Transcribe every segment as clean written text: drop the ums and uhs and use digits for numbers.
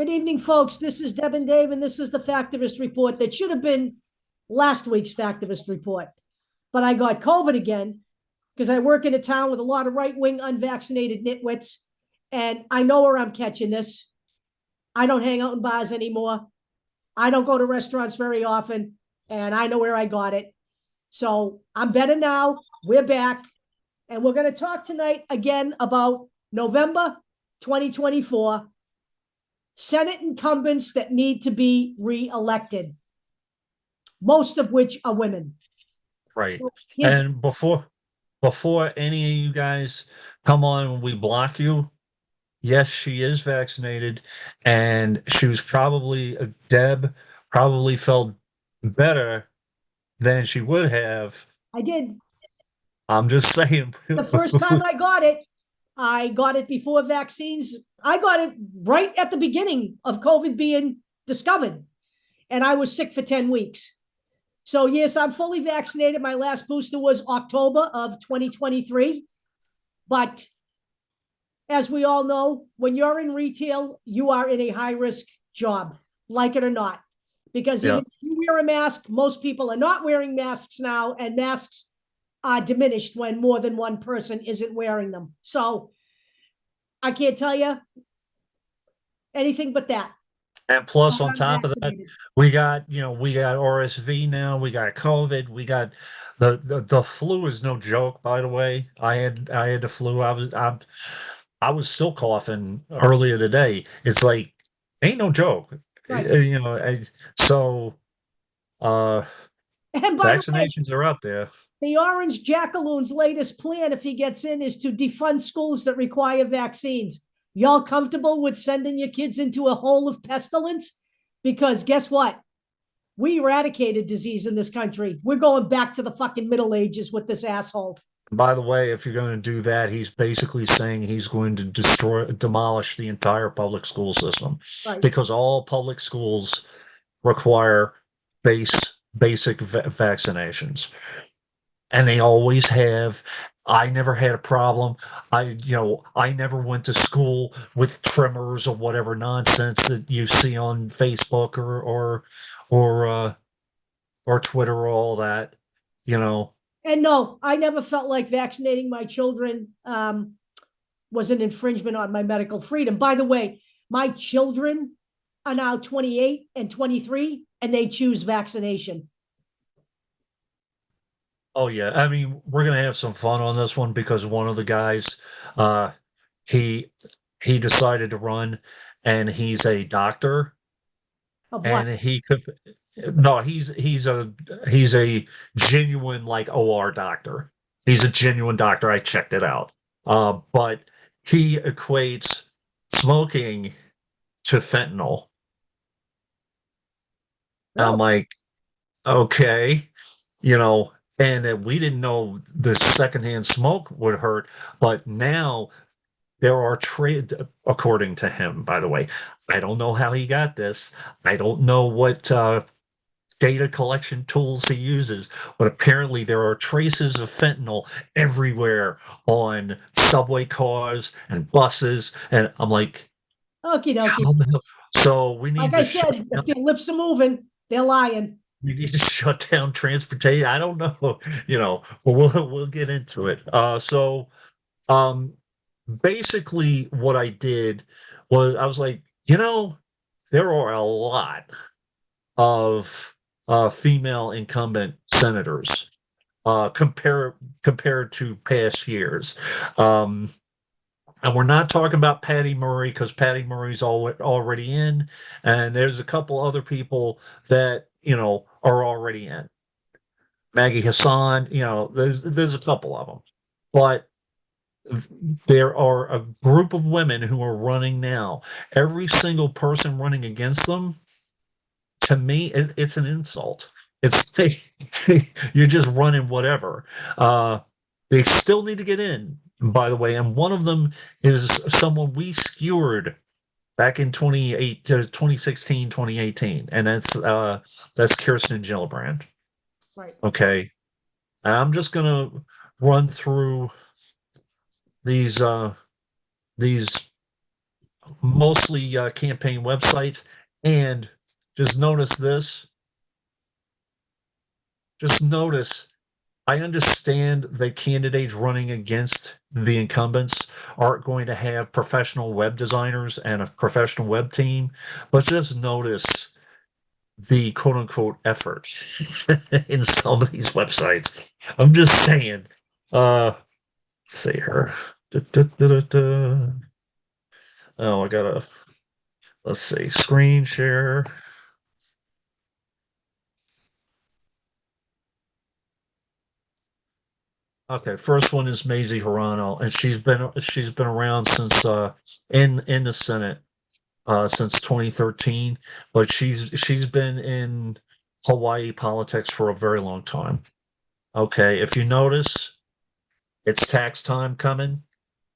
Good evening, folks. This is Deb and Dave, and this is the Factivist Report that should have been last week's Factivist Report. But I got COVID again because I work in a town with a lot of right-wing unvaccinated nitwits, and I know where I'm catching this. I don't hang out in bars anymore. I don't go to restaurants very often, and I know where I got it. So I'm better now. We're back, and we're going to talk tonight again about November 2024 Senate incumbents that need to be reelected, most of which are women. Right. Here's And before any of you guys come on and we block you, yes, she is vaccinated, and she was probably Deb probably felt better than she would have. I did. I'm just saying. The first time I got it before vaccines. I got it right at the beginning of COVID being discovered, and I was sick for 10 weeks. So, yes, I'm fully vaccinated. My last booster was October of 2023. But as we all know, when you're in retail, you are in a high risk job, like it or not. Because even Yeah. if you wear a mask, most people are not wearing masks now, and masks are diminished when more than one person isn't wearing them. So I can't tell you anything but that. And plus, Glad on I'm top of that, vaccinated. we got RSV now, we got COVID, we got the flu is no joke, by the way. I had the flu. I was still coughing earlier today. It's like ain't no joke. Right. So uh And by the way, vaccinations are out there. the Orange Jackaloon's latest plan, if he gets in, is to defund schools that require vaccines. Y'all comfortable with sending your kids into a hole of pestilence? Because guess what? We eradicated disease in this country. We're going back to the fucking Middle Ages with this asshole. By the way, if you're going to do that, he's basically saying he's going to demolish the entire public school system Right. because all public schools require basic vaccinations, and they always have. I never had a problem. I never went to school with tremors or whatever nonsense that you see on Facebook or or Twitter or all that. You know, And no, I never felt like vaccinating my children was an infringement on my medical freedom. By the way, my children are now 28 and 23, and they choose vaccination. Oh yeah, I mean we're gonna have some fun on this one because one of the guys, uh, he he decided to run, and he's a doctor, Of what? and he could. No, he's a genuine like OR doctor. He's a genuine doctor. I checked it out. But he equates smoking to fentanyl. I'm Really? like, okay, you know, and that we didn't know the secondhand smoke would hurt, but now there are trade, according to him, by the way. I don't know how he got this. I don't know what data collection tools he uses, but apparently there are traces of fentanyl everywhere on subway cars and buses. And I'm like, Okie dokie. how the hell? So we Like need I to shut said, if down. their lips are moving, they're lying. We need to shut down transportation. I don't know, but we'll get into it. Um, basically, what I did was I was like, there are a lot of female incumbent senators compared to past years. Um, and we're not talking about Patty Murray because Patty Murray's already in, and there's a couple other people that are already in. Maggie Hassan, there's a couple of them, but there are a group of women who are running now. Every single person running against them, to me, it's an insult. It's you're just running whatever. They still need to get in, by the way, and one of them is someone we skewered back in 2016, 2018, and that's Kirsten Gillibrand. Right. Okay, and I'm just gonna run through these these mostly campaign websites. And just notice this. Just notice, I understand that candidates running against the incumbents aren't going to have professional web designers and a professional web team, but just notice the quote unquote effort in some of these websites. I'm just saying. Let's see here. Da, da, da, da, da. Oh, I gotta, let's see, screen share. Okay, first one is Maisie Hirano, and she's been around since in the Senate since 2013, but she's been in Hawaii politics for a very long time. Okay, if you notice, it's tax time coming.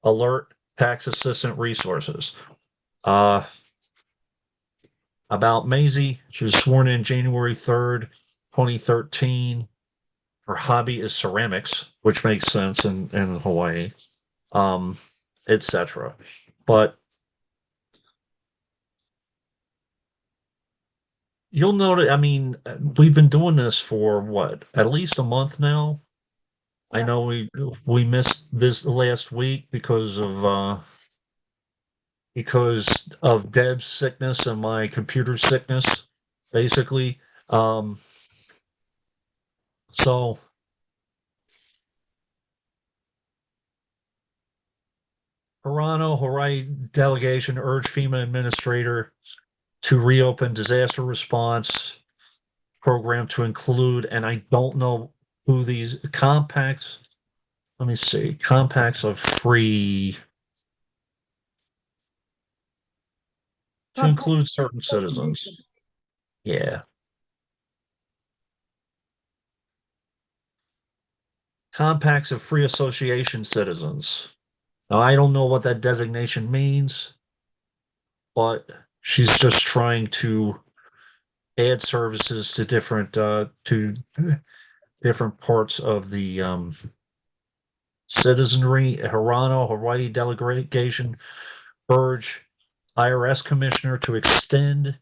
Alert tax assistant resources. Uh, about Maisie, she was sworn in January 3rd, 2013. Her hobby is ceramics, which makes sense in Hawaii, um, etc. But you'll notice, I mean, we've been doing this for what, at least a month now. I Yeah. know we missed this last week because of Deb's sickness and my computer sickness, basically. Um, so Hirano, Hawaii delegation urged FEMA administrator to reopen disaster response program to include, and I don't know who these compacts, let me see, compacts of free to include certain citizens. Yeah. Compacts of free association citizens. Now, I don't know what that designation means, but she's just trying to add services to different parts of the citizenry. Hirano, Hawaii delegation urge IRS commissioner to extend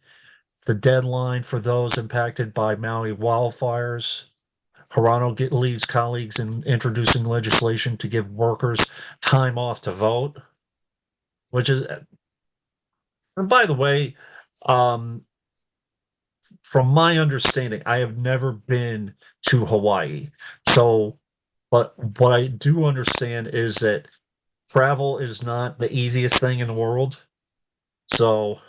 the deadline for those impacted by Maui wildfires. Hirano leads colleagues in introducing legislation to give workers time off to vote, which is, and by the way, um, from my understanding, I have never been to Hawaii. So, but what I do understand is that travel is not the easiest thing in the world. So,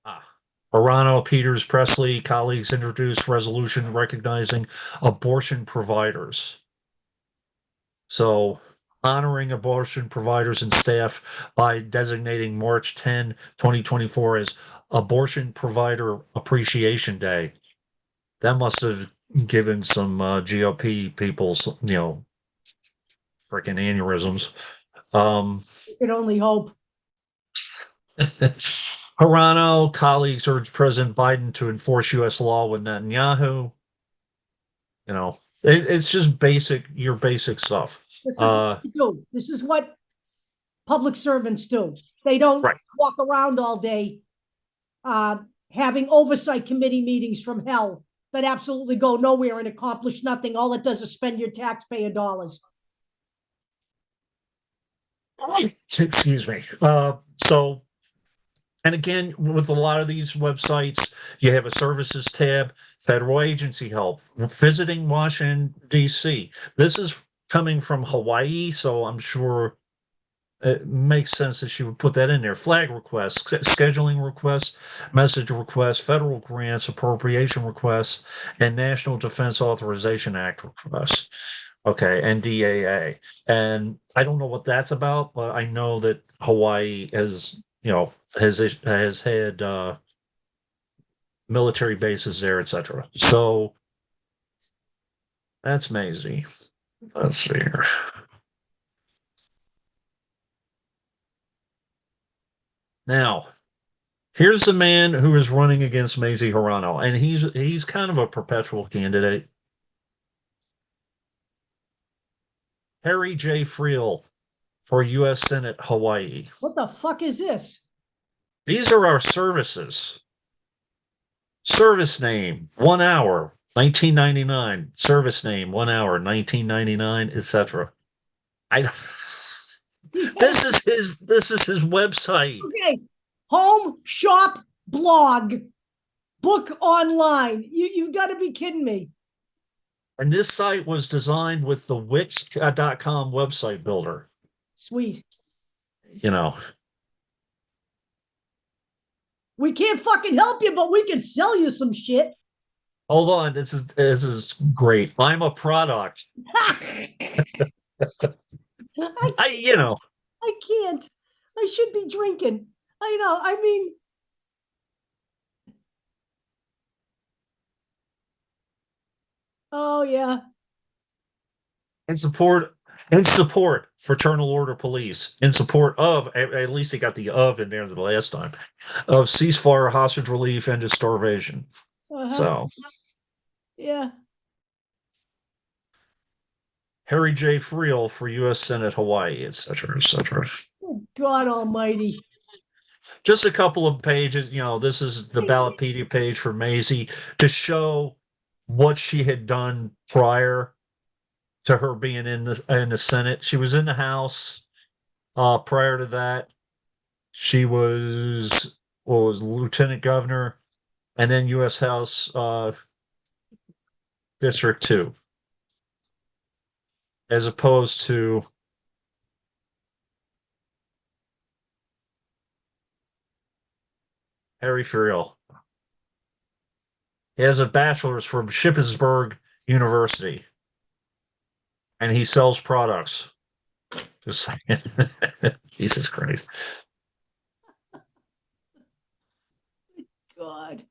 ah, Arano, Peters, Presley, colleagues introduced resolution recognizing abortion providers. So, honoring abortion providers and staff by designating March 10, 2024 as Abortion Provider Appreciation Day. That must have given some GOP people, freaking aneurysms. You can only hope. Hirano colleagues urged President Biden to enforce U.S. law with Netanyahu. It's just your basic stuff. This is what we do. This is what public servants do. They don't Right. walk around all day having oversight committee meetings from hell that absolutely go nowhere and accomplish nothing. All it does is spend your taxpayer dollars. Excuse me. So, and again, with a lot of these websites, you have a services tab, federal agency help, visiting Washington, D.C. This is coming from Hawaii, so I'm sure it makes sense that she would put that in there. Flag requests, scheduling requests, message requests, federal grants, appropriation requests, and National Defense Authorization Act requests. Okay, NDAA. And I don't know what that's about, but I know that Hawaii has had military bases there, etc. So that's Maisie. Let's see here. Now, here's the man who is running against Maisie Hirano, and he's kind of a perpetual candidate. Harry J. Friel for U.S. Senate, Hawaii. What the fuck is this? These are our services. Service name, 1 hour, 1999. Service name, 1 hour, 1999, etc. I this is his website. Okay. Home, shop, blog, book online. You've got to be kidding me. And this site was designed with the Wix.com website builder. Sweet. You know, We can't fucking help you, but we can sell you some shit. hold on, this is great. I'm a product. You know, I can't. I should be drinking. I know. I mean, oh yeah. in support fraternal order police, in support of, at least they got the of in there the last time, of ceasefire, hostage relief, and to starvation. Uh-huh. So Yeah. Harry J. Friel for U.S. Senate, Hawaii, etc., etc. Oh, God Almighty. Just a couple of pages. This is the Ballotpedia page for Maisie to show what she had done prior to her being in the Senate. She was in the House. Prior to that, she was lieutenant governor, and then U.S. House District 2, as opposed to Harry Friel. He has a bachelor's from Shippensburg University, and he sells products. Just saying. Jesus Christ. God.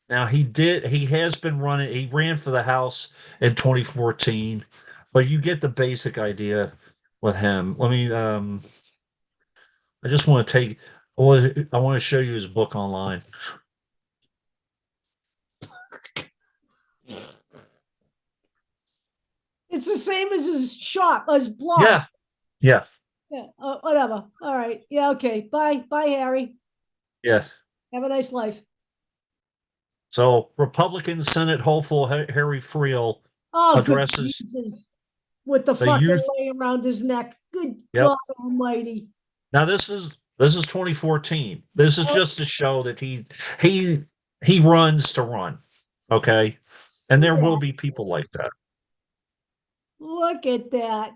Now he has been running, he ran for the House in 2014, but you get the basic idea with him. I just want to I want to show you his book online. It's the same as his shop, his blog. Yeah. Yeah. Yeah. Whatever. All right. Yeah. Okay. Bye. Bye, Harry. Yeah. Have a nice life. So Republican Senate hopeful Harry Friel Oh, good addresses Jesus. With the the fucking youth. lay around his neck. Good Yep. God Almighty. Now this is 2014. This is Oh, just to show that he runs to run. Okay. And there will be people like that. look at that.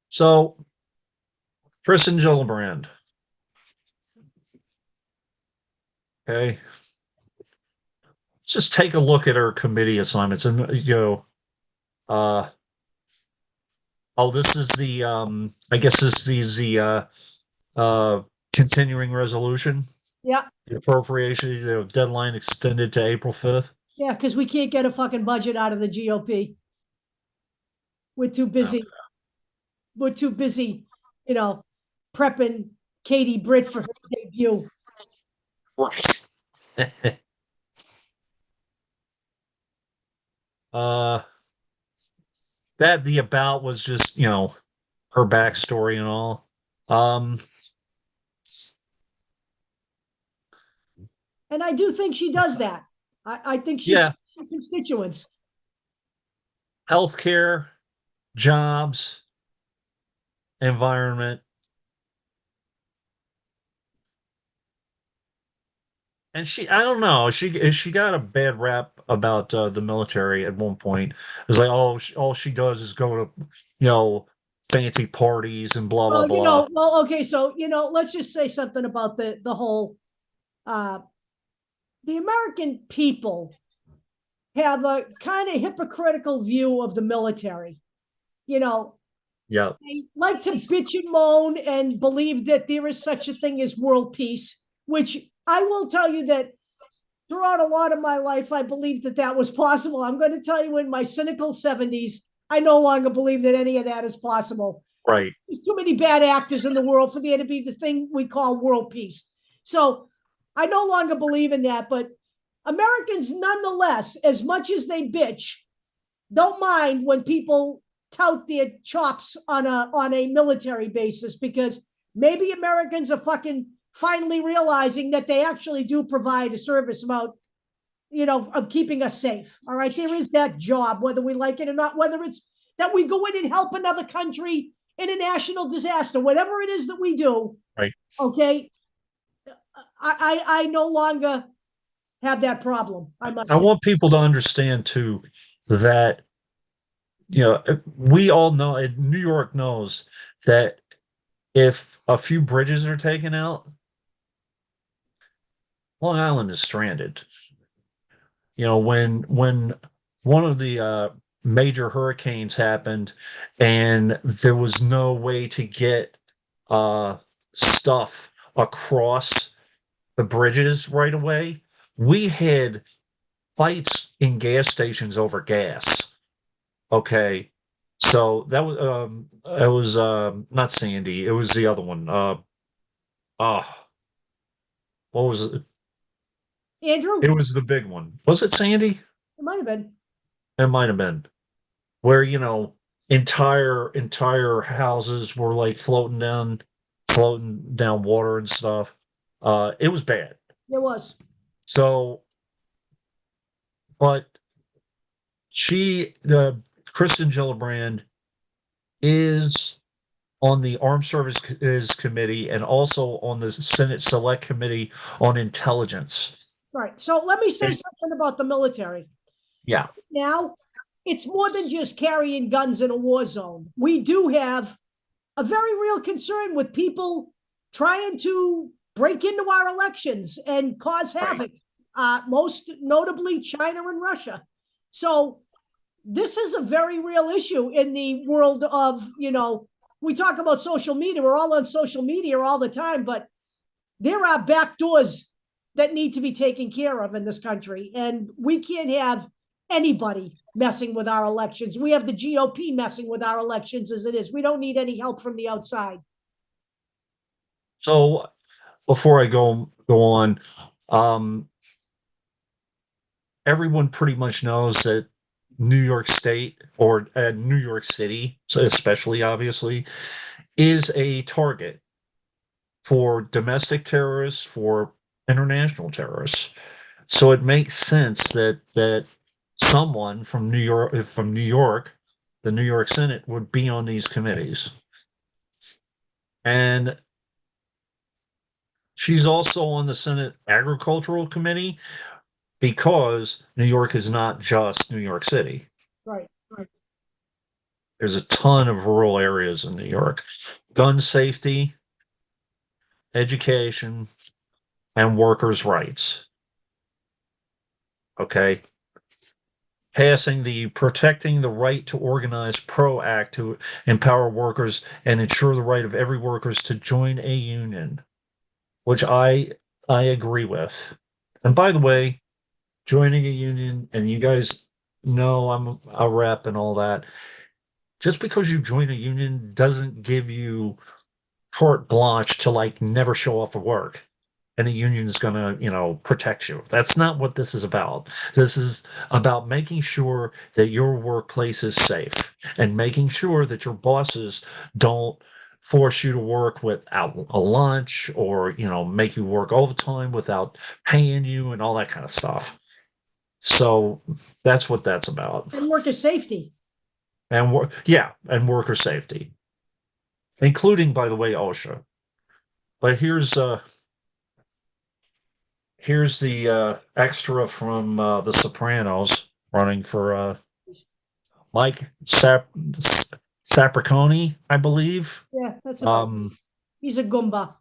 So Kristen Gillibrand. Okay. Let's just take a look at her committee assignments and uh oh, this is the I guess this is the continuing resolution. Yeah. The appropriation, deadline extended to April 5th. Yeah. Because we can't get a fucking budget out of the GOP. We're too busy. Okay. We're too busy, you know, prepping Katie Britt for her debut. Right. uh that the about was just, her backstory and all. Um And I do think she does that. I think she's yeah, constituents. healthcare, jobs, environment. And I don't know, she got a bad rap about the military at one point. It's like, oh, all she does is go to, fancy parties and blah blah blah. Well, okay, so let's just say something about the whole uh the American people have a kind of hypocritical view of the military. You know, Yeah, they like to bitch and moan and believe that there is such a thing as world peace, which I will tell you that throughout a lot of my life, I believed that that was possible. I'm going to tell you in my cynical 70s, I no longer believe that any of that is possible. right. There's too many bad actors in the world for there to be the thing we call world peace. So I no longer believe in that, but Americans, nonetheless, as much as they bitch, don't mind when people tout their chops on a military basis, because maybe Americans are fucking finally realizing that they actually do provide a service about, of keeping us safe. All right. There is that job, whether we like it or not, whether it's that we go in and help another country in a national disaster, whatever it is that we do. Right. Okay. I no longer have that problem. I must I say. want people to understand too that, we all know, New York knows that if a few bridges are taken out, Long Island is stranded. When one of the major hurricanes happened and there was no way to get stuff across the bridges right away, we had fights in gas stations over gas. Okay. So that was not Sandy, it was the other one. Uh what was it? Andrew, It was the big one. Was it Sandy? it might have been. It might have been. Where, entire houses were like floating down water and stuff. It was bad. There was. So, but Kristen Gillibrand is on the Armed Services Committee and also on the Senate Select Committee on Intelligence. Right. So let me say something about the military. Yeah. Now, it's more than just carrying guns in a war zone. We do have a very real concern with people trying to break into our elections and cause havoc, most notably China and Russia. So this is a very real issue in the world of, we talk about social media. We're all on social media all the time, but there are back doors that need to be taken care of in this country. And we can't have anybody messing with our elections. We have the GOP messing with our elections as it is. We don't need any help from the outside. So before I go on, um, everyone pretty much knows that New York State or New York City, so especially obviously, is a target for domestic terrorists, for international terrorists. So it makes sense that someone from New York, the New York Senate would be on these committees. And she's also on the Senate Agricultural Committee because New York is not just New York City. Right. There's a ton of rural areas in New York. Gun safety, education, and workers' rights. Okay. Passing the Protecting the Right to Organize PRO Act to empower workers and ensure the right of every workers to join a union, which I agree with. And by the way, joining a union, and you guys know I'm a rep and all that, just because you join a union doesn't give you carte blanche to like never show up for work and the union is going to, protect you. That's not what this is about. This is about making sure that your workplace is safe and making sure that your bosses don't force you to work without a lunch or, make you work overtime without paying you and all that kind of stuff. So that's what that's about. And worker safety. And and worker safety, including, by the way, OSHA. But here's the extra from The Sopranos running for Mike Sapriconi, I believe. Yeah, that's about. He's a Goomba.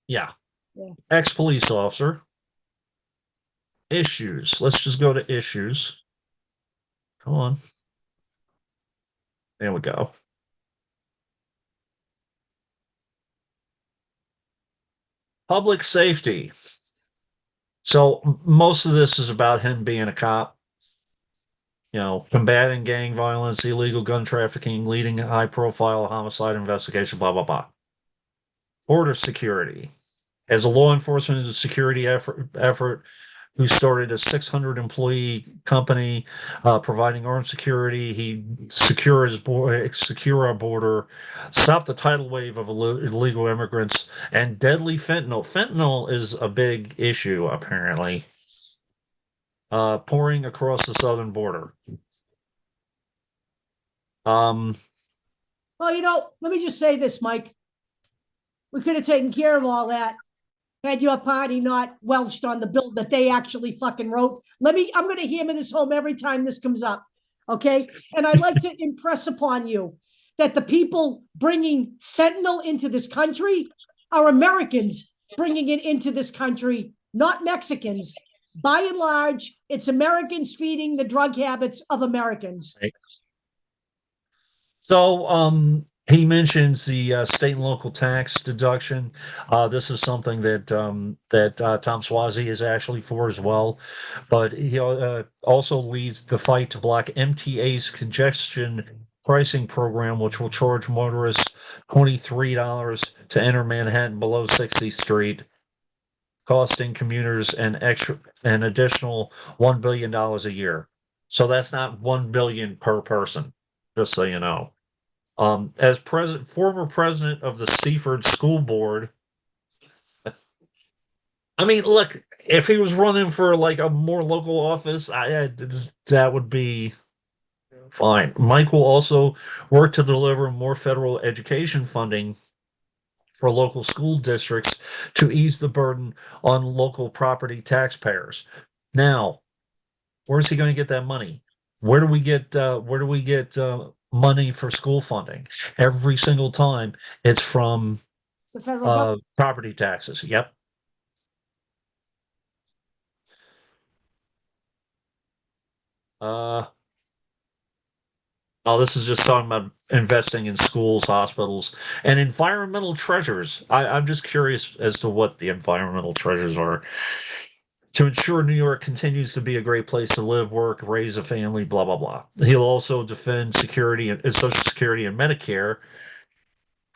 Yeah, Yeah. ex-police officer. Issues. Let's just go to issues. Come on. There we go. Public safety. So most of this is about him being a cop. Combating gang violence, illegal gun trafficking, leading a high profile homicide investigation, blah, blah, blah. Border security. As a law enforcement and security effort, who started a 600 employee company providing armed security. He secure our border, stop the tidal wave of illegal immigrants, and deadly fentanyl. Fentanyl is a big issue, apparently, pouring across the southern border. Well, let me just say this, Mike. We could have taken care of all that had your party not welched on the bill that they actually fucking wrote. I'm going to hammer this home every time this comes up. Okay. And I'd like to impress upon you that the people bringing fentanyl into this country are Americans bringing it into this country, not Mexicans. By and large, it's Americans feeding the drug habits of Americans. Right. So, he mentions the state and local tax deduction. This is something that Tom Swazi is actually for as well, but he also leads the fight to block MTA's congestion pricing program, which will charge motorists $23 to enter Manhattan below 60th Street, costing commuters an additional $1 billion a year. So that's not $1 billion per person, just so you know. As former president of the Seaford School Board, I mean, look, if he was running for like a more local office, that would be fine. Mike will also work to deliver more federal education funding for local school districts to ease the burden on local property taxpayers. Now, where's he going to get that money? Where do we get money for school funding? Every single time it's from The federal government. property taxes. Yep. Uh, oh, this is just talking about investing in schools, hospitals, and environmental treasures. I'm just curious as to what the environmental treasures are. To ensure New York continues to be a great place to live, work, raise a family, blah, blah, blah. He'll also defend security and Social Security and Medicare.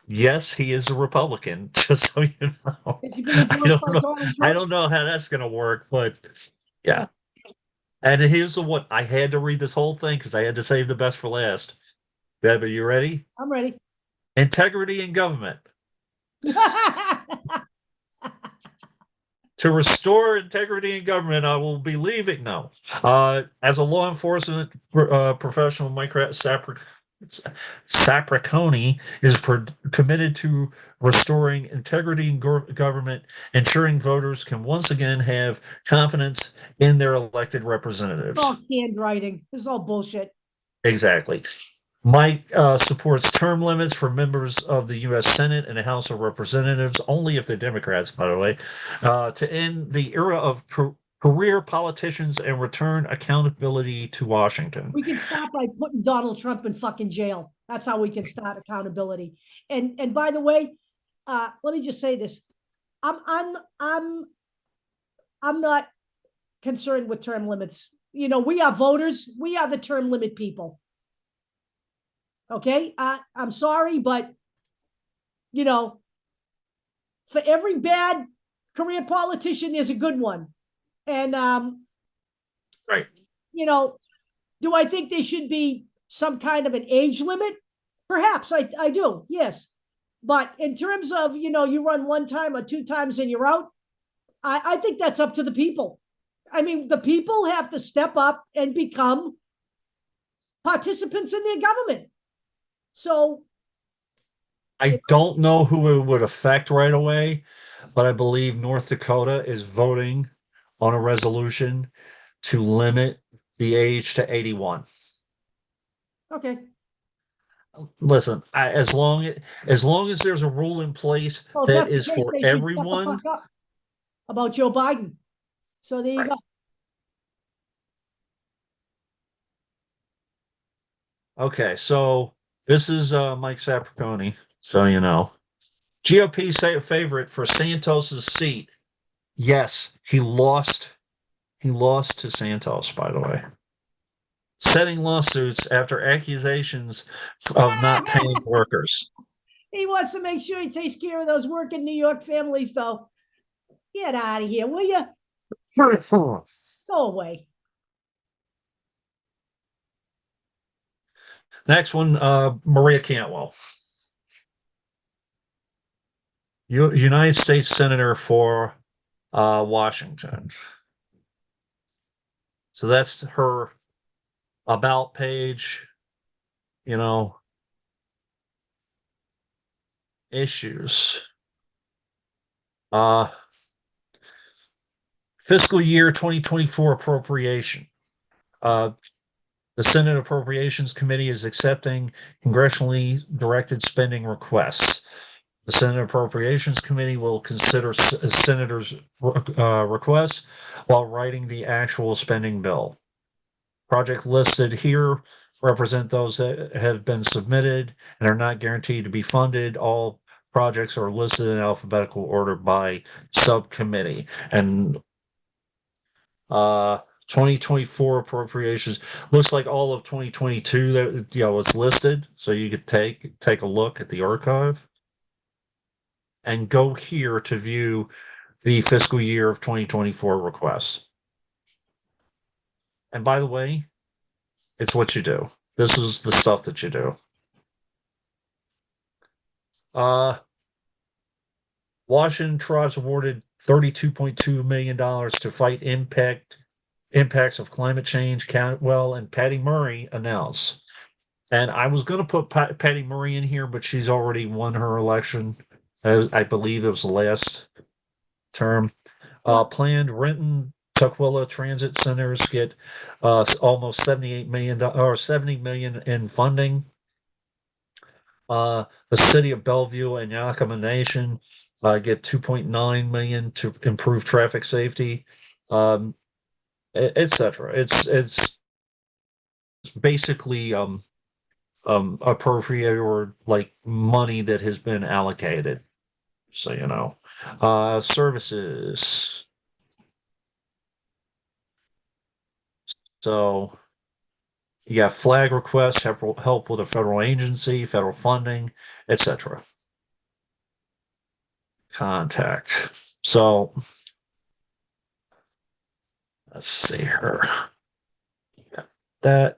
Yes, he is a Republican, just so you know. Has he been endorsed by Donald I Trump? don't know how that's gonna work, but yeah. And here's the one. I had to read this whole thing because I had to save the best for last. Deb, are you ready? I'm ready. Integrity in government. To restore integrity in government, I will be leaving now. As a law enforcement professional, Mike Sapriconi is committed to restoring integrity in government, ensuring voters can once again have confidence in their elected representatives. All handwriting. This is all bullshit. Exactly. Mike supports term limits for members of the U.S. Senate and the House of Representatives, only if they're Democrats, by the way, to end the era of career politicians and return accountability to Washington. We can start by putting Donald Trump in fucking jail. That's how we can start accountability. And by the way, let me just say this: I'm not concerned with term limits. We are voters. We are the term limit people. Okay, I'm sorry, but for every bad career politician, there's a good one. And right. Do I think there should be some kind of an age limit? Perhaps I do, yes. But in terms of you run one time or two times and you're out, I think that's up to the people. I mean, the people have to step up and become participants in their government. So I don't know who it would affect right away, but I believe North Dakota is voting on a resolution to limit the age to 81. Okay. Listen, as long as there's a rule in place that is for everyone, about Joe Biden. So there you go. Okay, so this is Mike Sapriconi, so you know. GOP favorite for Santos's seat. Yes, he lost. He lost to Santos, by the way. Setting lawsuits after accusations of not paying workers. He wants to make sure he takes care of those working New York families, though. Get out of here, will you? Go away. Next one, Maria Cantwell, United States Senator for Washington. So that's her about page, you know, issues. Fiscal year 2024 appropriation. The Senate Appropriations Committee is accepting congressionally directed spending requests. The Senate Appropriations Committee will consider senators' requests while writing the actual spending bill. Projects listed here represent those that have been submitted and are not guaranteed to be funded. All projects are listed in alphabetical order by subcommittee. And 2024 appropriations looks like all of 2022 that was listed, so you could take a look at the archive and go here to view the fiscal year of 2024 requests. And by the way, it's what you do. This is the stuff that you do. Washington tribes awarded $32.2 million to fight impacts of climate change. Cantwell and Patty Murray announced. And I was going to put Patty Murray in here, but she's already won her election. I believe it was the last term. Planned Renton Tukwila Transit Centers get almost $78 million or $70 million in funding. The city of Bellevue and Yakima Nation get $2.9 million to improve traffic safety, etc. It's basically appropriate or like money that has been allocated. So you know, services. So you got flag requests, help with a federal agency, federal funding, etc. Contact. So let's see here. That.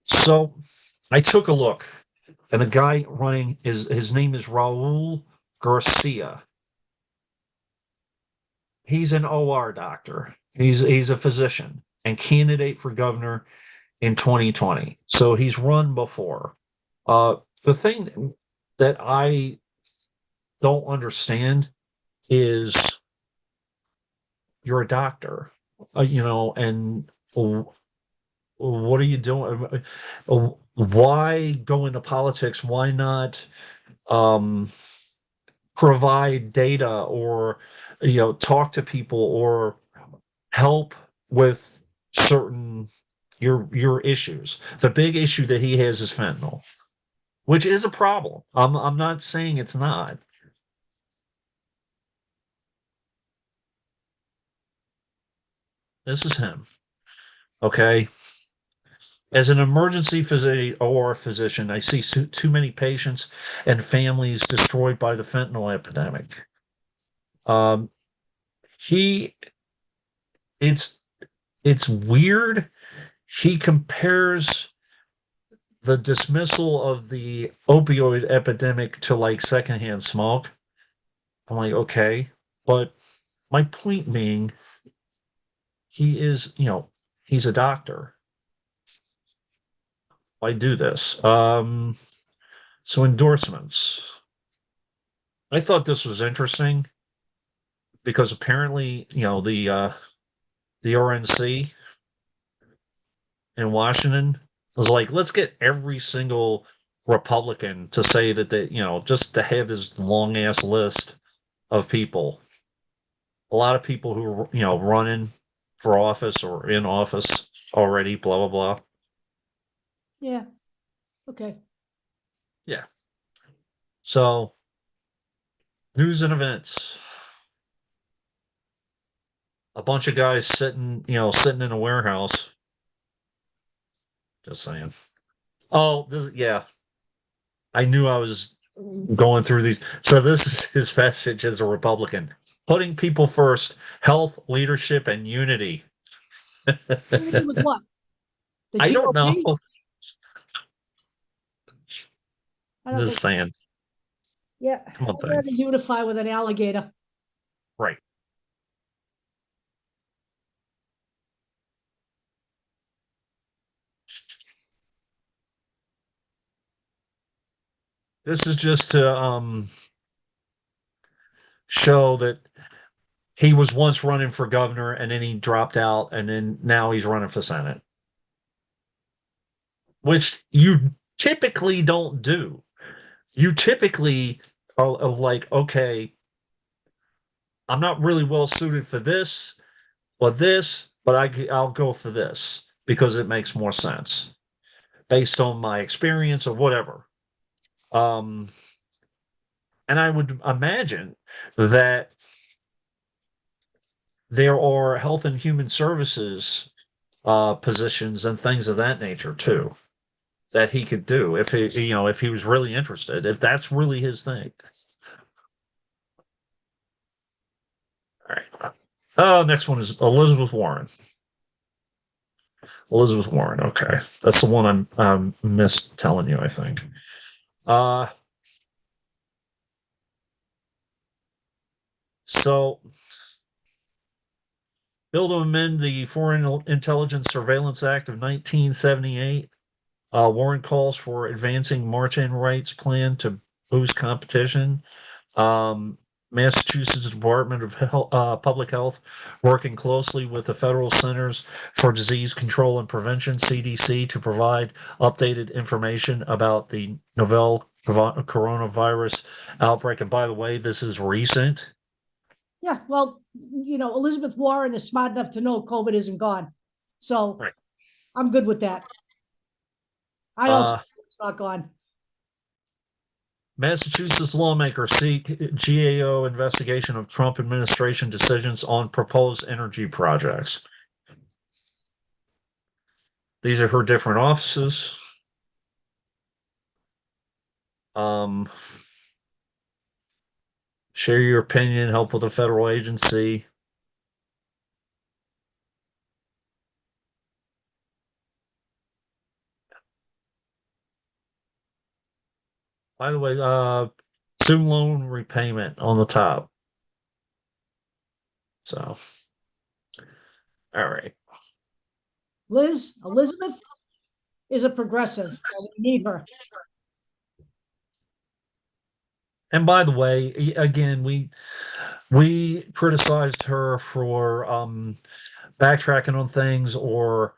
So I took a look, and the guy running his name is Raul Garcia. He's an OR doctor. He's a physician and candidate for governor in 2020. So he's run before. The thing that I don't understand is you're a doctor, and what are you doing? Why go into politics? Why not provide data or talk to people or help with certain your issues? The big issue that he has is fentanyl, which is a problem. I'm not saying it's not. This is him. Okay. As an emergency physician or physician, I see too many patients and families destroyed by the fentanyl epidemic. Um, he, it's weird. He compares the dismissal of the opioid epidemic to like secondhand smoke. I'm like, okay, but my point being, he is, he's a doctor. Why do this? So endorsements. I thought this was interesting because apparently, the RNC in Washington was like, let's get every single Republican to say that they, just to have this long ass list of people. A lot of people who are, running for office or in office already, blah, blah, blah. Yeah. Okay. Yeah. So, news and events. A bunch of guys sitting in a warehouse. Just saying. Oh, yeah. I knew I was going through these. So this is his message as a Republican. Putting people first, health, leadership, and unity. Unity with what? The I don't know. GOP? I don't think. Just saying. Yeah, Come on, I'd thing. rather unify with an alligator. Right. This is just to show that he was once running for governor and then he dropped out and then now he's running for Senate, which you typically don't do. You typically are like, okay, I'm not really well suited for this or this, but I'll go for this because it makes more sense based on my experience or whatever. Um, and I would imagine that there are health and human services positions and things of that nature too that he could do if if he was really interested, if that's really his thing. All right. Oh, next one is Elizabeth Warren. Elizabeth Warren. Okay, that's the one I'm missed telling you. I think. Uh, so bill to amend the Foreign Intelligence Surveillance Act of 1978. Warren calls for advancing march-in rights plan to boost competition. Um, Massachusetts Department of Public Health, working closely with the Federal Centers for Disease Control and Prevention (CDC) to provide updated information about the novel coronavirus outbreak. And by the way, this is recent. Yeah, well, Elizabeth Warren is smart enough to know COVID isn't gone. So Right. I'm good with that. I also Uh, think it's not gone. Massachusetts lawmakers seek GAO investigation of Trump administration decisions on proposed energy projects. These are her different offices. Um, Share your opinion, help with a federal agency. By the way, student loan repayment on the top. So, all right. Elizabeth is a progressive, and we need her. And by the way, again, we criticized her for backtracking on things, or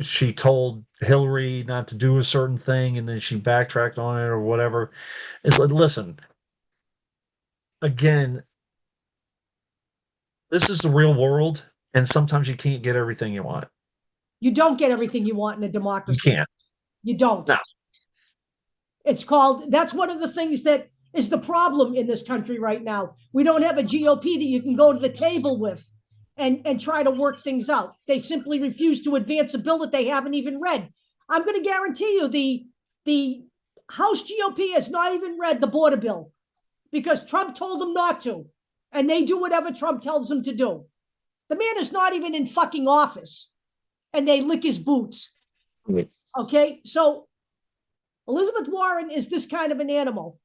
she told Hillary not to do a certain thing and then she backtracked on it or whatever. It's like, listen, again, this is the real world, and sometimes you can't get everything you want. You don't get everything you want in a You democracy. can't. You don't. No. That's one of the things that is the problem in this country right now. We don't have a GOP that you can go to the table with and try to work things out. They simply refuse to advance a bill that they haven't even read. I'm going to guarantee you the House GOP has not even read the border bill because Trump told them not to, and they do whatever Trump tells them to do. The man is not even in fucking office, and they lick his boots. Okay, so Elizabeth Warren is this kind of an animal.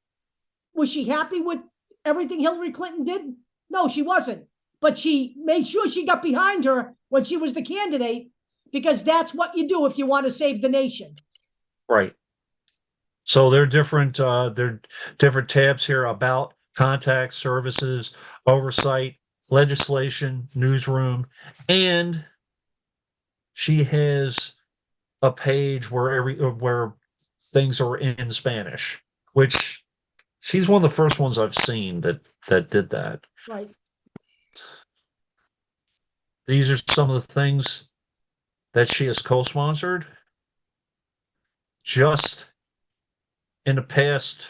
Was she happy with everything Hillary Clinton did? No, she wasn't. But she made sure she got behind her when she was the candidate, because that's what you do if you want to save the nation. Right. So they're different tabs here: about, contact, services, oversight, legislation, newsroom, and she has a page where things are in Spanish, which she's one of the first ones I've seen that did that. Right. These are some of the things that she has co-sponsored just in the past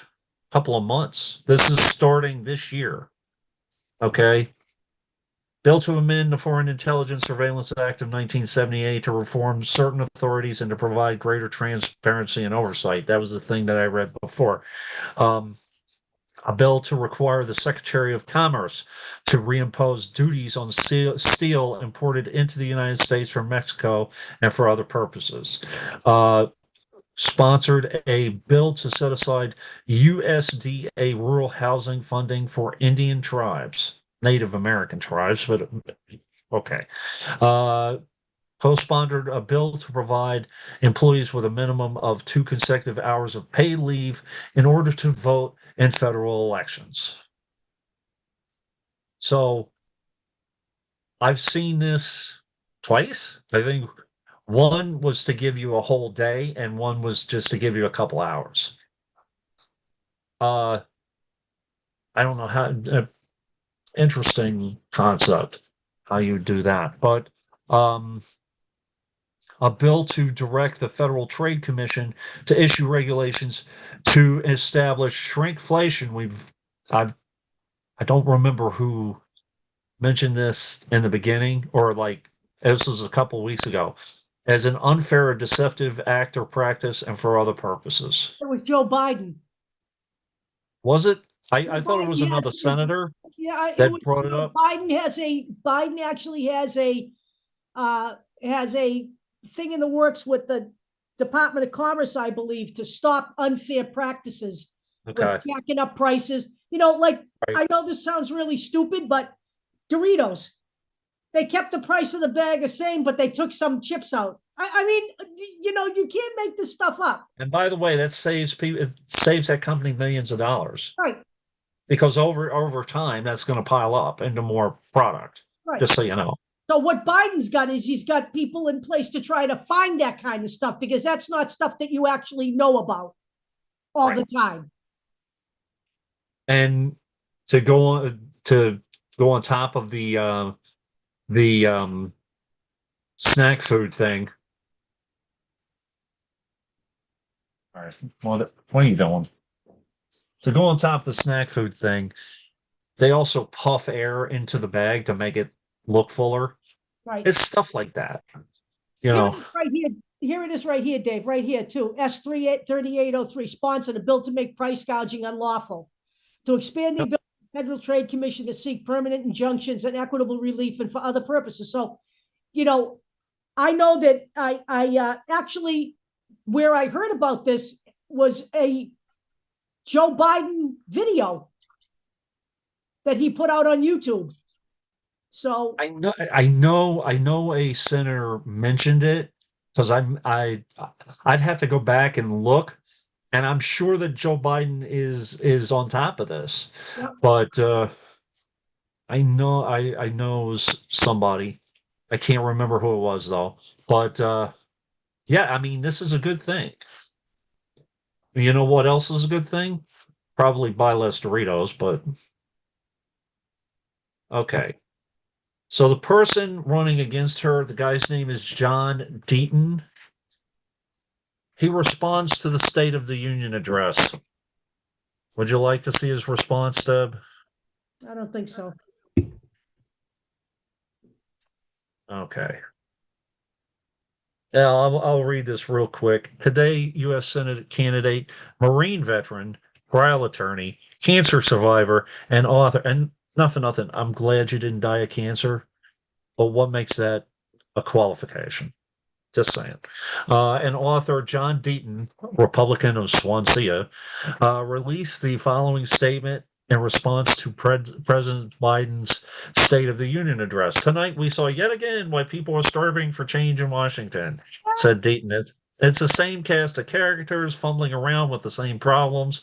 couple of months. This is starting this year. Okay. Bill to amend the Foreign Intelligence Surveillance Act of 1978 to reform certain authorities and to provide greater transparency and oversight. That was the thing that I read before. Um, a bill to require the Secretary of Commerce to reimpose duties on steel imported into the United States from Mexico and for other purposes. Sponsored a bill to set aside USDA rural housing funding for Indian tribes, Native American tribes, but okay. Co-sponsored a bill to provide employees with a minimum of 2 consecutive hours of paid leave in order to vote in federal elections. So I've seen this twice. I think one was to give you a whole day, and one was just to give you a couple hours. I don't know how interesting concept how you do that, but a bill to direct the Federal Trade Commission to issue regulations to establish shrinkflation. I don't remember who mentioned this in the beginning, or like this was a couple weeks ago, as an unfair or deceptive act or practice and for other purposes. It was Joe Biden. Was it? Joe I thought it Biden, was another yes, senator yeah, it that was, brought it up. Biden actually has a thing in the works with the Department of Commerce, I believe, to stop unfair practices with Okay. jacking up prices. You know, like, Right. I know this sounds really stupid, but Doritos, they kept the price of the bag the same, but they took some chips out. I mean, you know, you can't make this stuff up. And by the way, that saves people, it saves that company millions of dollars Right, because over time that's going to pile up into more product. right. Just so you know. So what Biden's got is he's got people in place to try to find that kind of stuff, because that's not stuff that you actually know about all Right. the time. And to go on top of the snack food thing. All right, what are you doing? To go on top of the snack food thing, they also puff air into the bag to make it look fuller. Right. It's stuff like that, you Here know. it is right here. Here it is right here, Dave, right here too. S3803 sponsored a bill to make price gouging unlawful, to expand the Yep. ability of the Federal Trade Commission to seek permanent injunctions and equitable relief and for other purposes. So, you know, I know that I actually, where I heard about this was a Joe Biden video that he put out on YouTube. So I know a senator mentioned it because I'd have to go back and look, and I'm sure that Joe Biden is on top of this. yep. But I know somebody. I can't remember who it was though. But yeah, I mean this is a good thing. You know what else is a good thing? Probably buy less Doritos, but okay. So the person running against her, the guy's name is John Deaton. He responds to the State of the Union address. Would you like to see his response, Deb? I don't think so. Okay. Yeah, I'll read this real quick. Today, U.S. Senate candidate, Marine veteran, trial attorney, cancer survivor, and author. And nothing. I'm glad you didn't die of cancer. But what makes that a qualification? Just saying. And author John Deaton, Republican of Swansea, released the following statement in response to President Biden's State of the Union address. Tonight, we saw yet again why people are starving for change in Washington, said Deaton. It's the same cast of characters fumbling around with the same problems.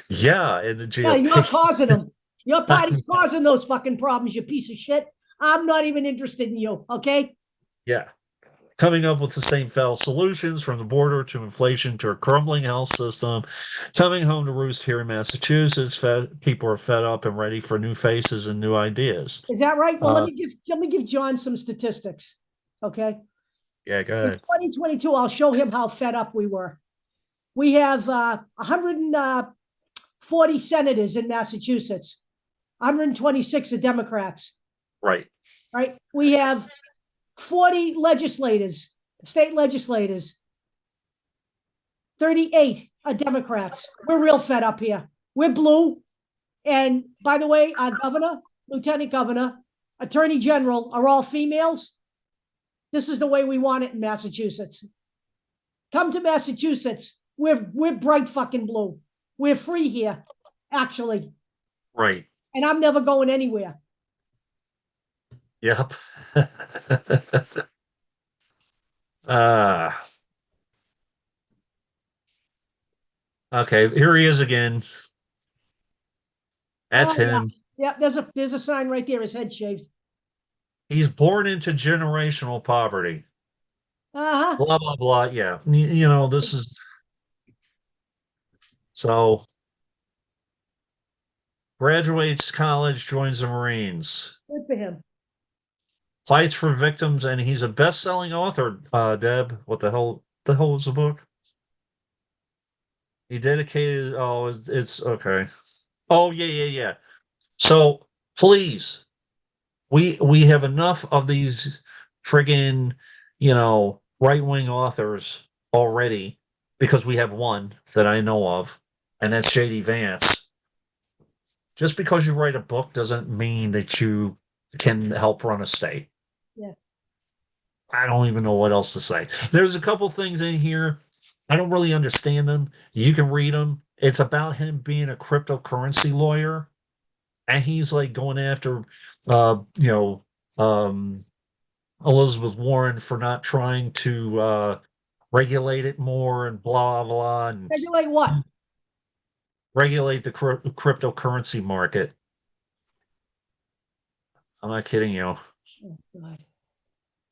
Yeah, in the Yeah, you're GOP. causing them. Your party's causing those fucking problems, you piece of shit. I'm not even interested in you, okay? Yeah. Coming up with the same foul solutions from the border to inflation to a crumbling health system. Coming home to roost here in Massachusetts, people are fed up and ready for new faces and new ideas. Is that right? Well, Uh, let me give John some statistics, okay? yeah, go In ahead. 2022, I'll show him how fed up we were. We have 140 senators in Massachusetts. 126 are Democrats, Right. right? We have 40 legislators, state legislators. 38 are Democrats. We're real fed up here. We're blue. And by the way, our governor, lieutenant governor, attorney general are all females. This is the way we want it in Massachusetts. Come to Massachusetts. We're bright fucking blue. We're free here, actually. Right. And I'm never going anywhere. Yep. Ah. Okay, here he is again. That's Oh yeah. him. Yeah, there's a sign right there, his head shaved. He's born into generational poverty. Uh-huh. Blah blah blah. Yeah. You know, this is so graduates college, joins the Marines, Good for him. fights for victims, and he's a best-selling author, Deb. What the hell was the book? He dedicated, oh, it's okay. Oh, yeah, yeah, yeah. So please, we have enough of these friggin', right-wing authors already because we have one that I know of, and that's JD Vance. Just because you write a book doesn't mean that you can help run a state. Yeah. I don't even know what else to say. There's a couple things in here. I don't really understand them. You can read them. It's about him being a cryptocurrency lawyer, and he's like going after, uh, you know, um, Elizabeth Warren for not trying to regulate it more and blah blah and Regulate what? regulate the cryptocurrency market. I'm not kidding you. Oh, God.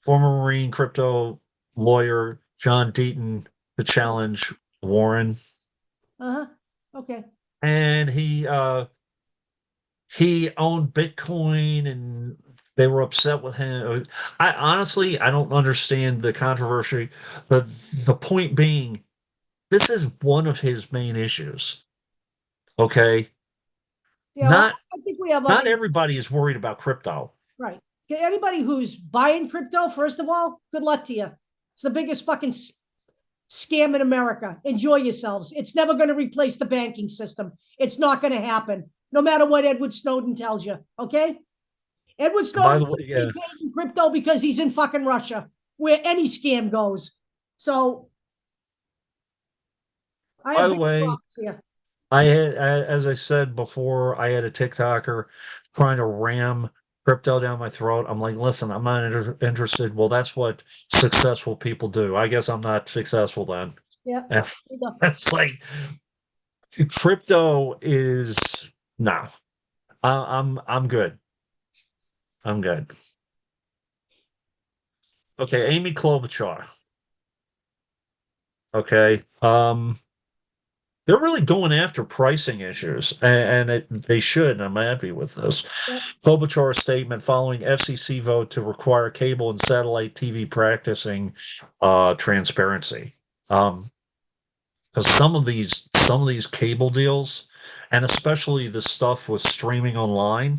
Former Marine crypto lawyer John Deaton to challenge Warren, Uh-huh. Okay. and he owned Bitcoin, and they were upset with him. I honestly I don't understand the controversy, but the point being, this is one of his main issues. Okay, Yeah, well, not I think we have other not everybody is worried about crypto. right. Okay, anybody who's buying crypto, first of all, good luck to you. It's the biggest fucking scam in America. Enjoy yourselves. It's never going to replace the banking system. It's not going to happen, no matter what Edward Snowden tells you. Okay? Edward And by Snowden the way, is yeah. paid in crypto because he's in fucking Russia, where any scam goes. So I By have the big way, problems here. as I said before, I had a TikToker trying to ram crypto down my throat. I'm like, listen, I'm not interested. Well, that's what successful people do. I guess I'm not successful then. Yeah. And it's like crypto is no. I'm good. I'm good. Okay, Amy Klobuchar. Okay. They're really going after pricing issues, and they should. And I'm happy with this. Yeah. Klobuchar statement following FCC vote to require cable and satellite TV practicing transparency. Because some of these cable deals, and especially the stuff with streaming online,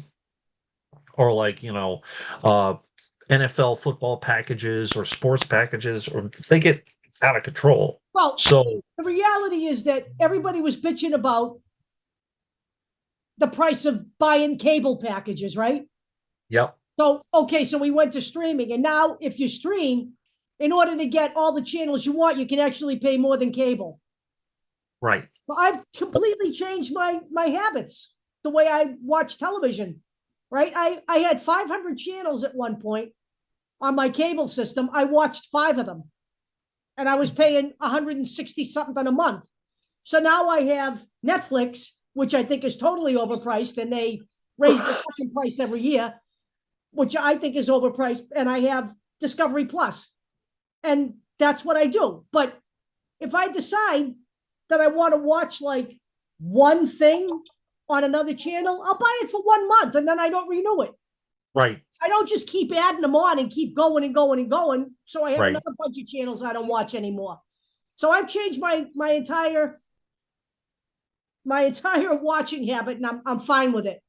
or like uh, NFL football packages or sports packages, or they get out of control. Well, So, the reality is that everybody was bitching about the price of buying cable packages, right? yep, So, okay, so we went to streaming. And now, if you stream, in order to get all the channels you want, you can actually pay more than cable. right, Well, I've completely changed my habits, the way I watch television, right? I had 500 channels at one point on my cable system. I watched 5 of them, and I was paying 160 something a month. So now I have Netflix, which I think is totally overpriced, and they raise the fucking price every year, which I think is overpriced, and I have Discovery Plus, and that's what I do. But if I decide that I want to watch like one thing on another channel, I'll buy it for 1 month, and then I don't renew it. right, I don't just keep adding them on and keep going and going and going. So I have right. another bunch of channels I don't watch anymore. So I've changed my entire watching habit, and I'm fine with it.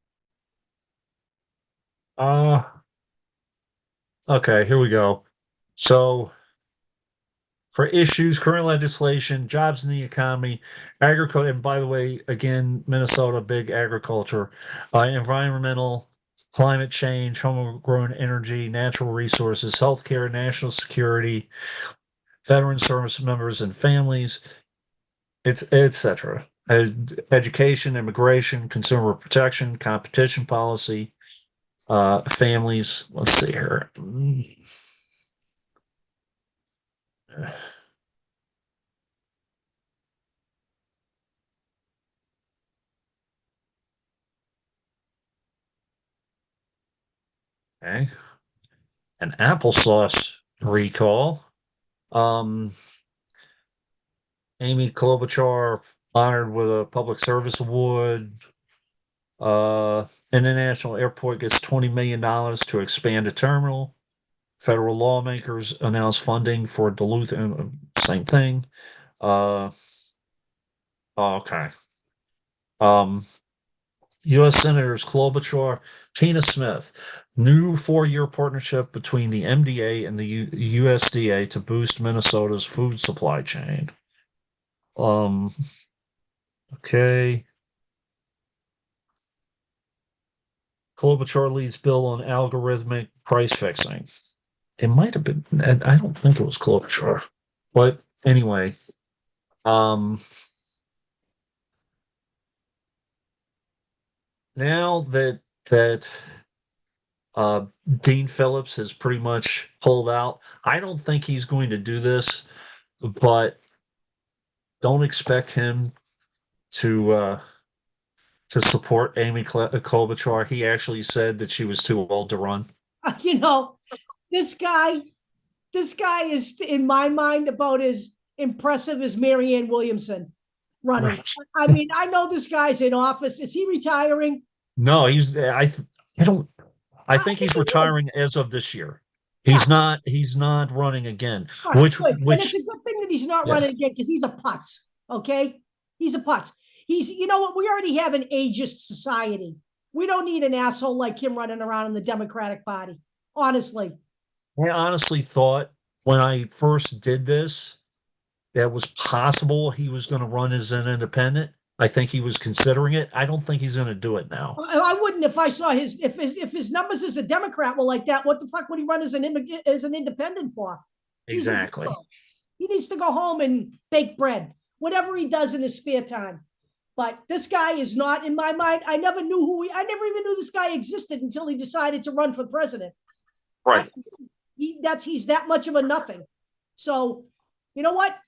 Uh, okay, here we go. So for issues, current legislation, jobs in the economy, agriculture, and by the way, again, Minnesota, big agriculture, environmental, climate change, homegrown energy, natural resources, healthcare, national security, veteran service members and families, it's etc. Education, immigration, consumer protection, competition policy, families. Let's see here. Okay. An applesauce recall. Um, Amy Klobuchar honored with a public service award. International airport gets $20 million to expand a terminal. Federal lawmakers announce funding for Duluth, same thing. Uh, okay. Um, U.S. Senators Klobuchar, Tina Smith, new 4-year partnership between the MDA and the USDA to boost Minnesota's food supply chain. Okay. Klobuchar leads bill on algorithmic price fixing. It might have been, I don't think it was Klobuchar, but anyway, now that Dean Phillips has pretty much pulled out, I don't think he's going to do this, but don't expect him to support Amy Klobuchar. He actually said that she was too old to run. You know, this guy, this guy is in my mind about as impressive as Marianne Williamson running. Right. I mean, I know this guy's in office. Is he retiring? No, I don't I I think think he's he is. retiring as of this year. Yeah. He's not running again, All right, which good. And it's which a good thing that he's not yeah. running again because he's a putz. Okay. He's a putz. You know what? We already have an ageist society. We don't need an asshole like him running around in the Democratic Party. Honestly. I honestly thought when I first did this that was possible he was going to run as an independent. I think he was considering it. I don't think he's going to do it now. I wouldn't if I saw if his numbers as a Democrat were like that. What the fuck would he run as an independent for? He's a Exactly. zero. He needs to go home and bake bread, whatever he does in his spare time. But this guy is not in my mind. I never knew I never even knew this guy existed until he decided to run for president. Right. He's that much of a nothing. So, you know what?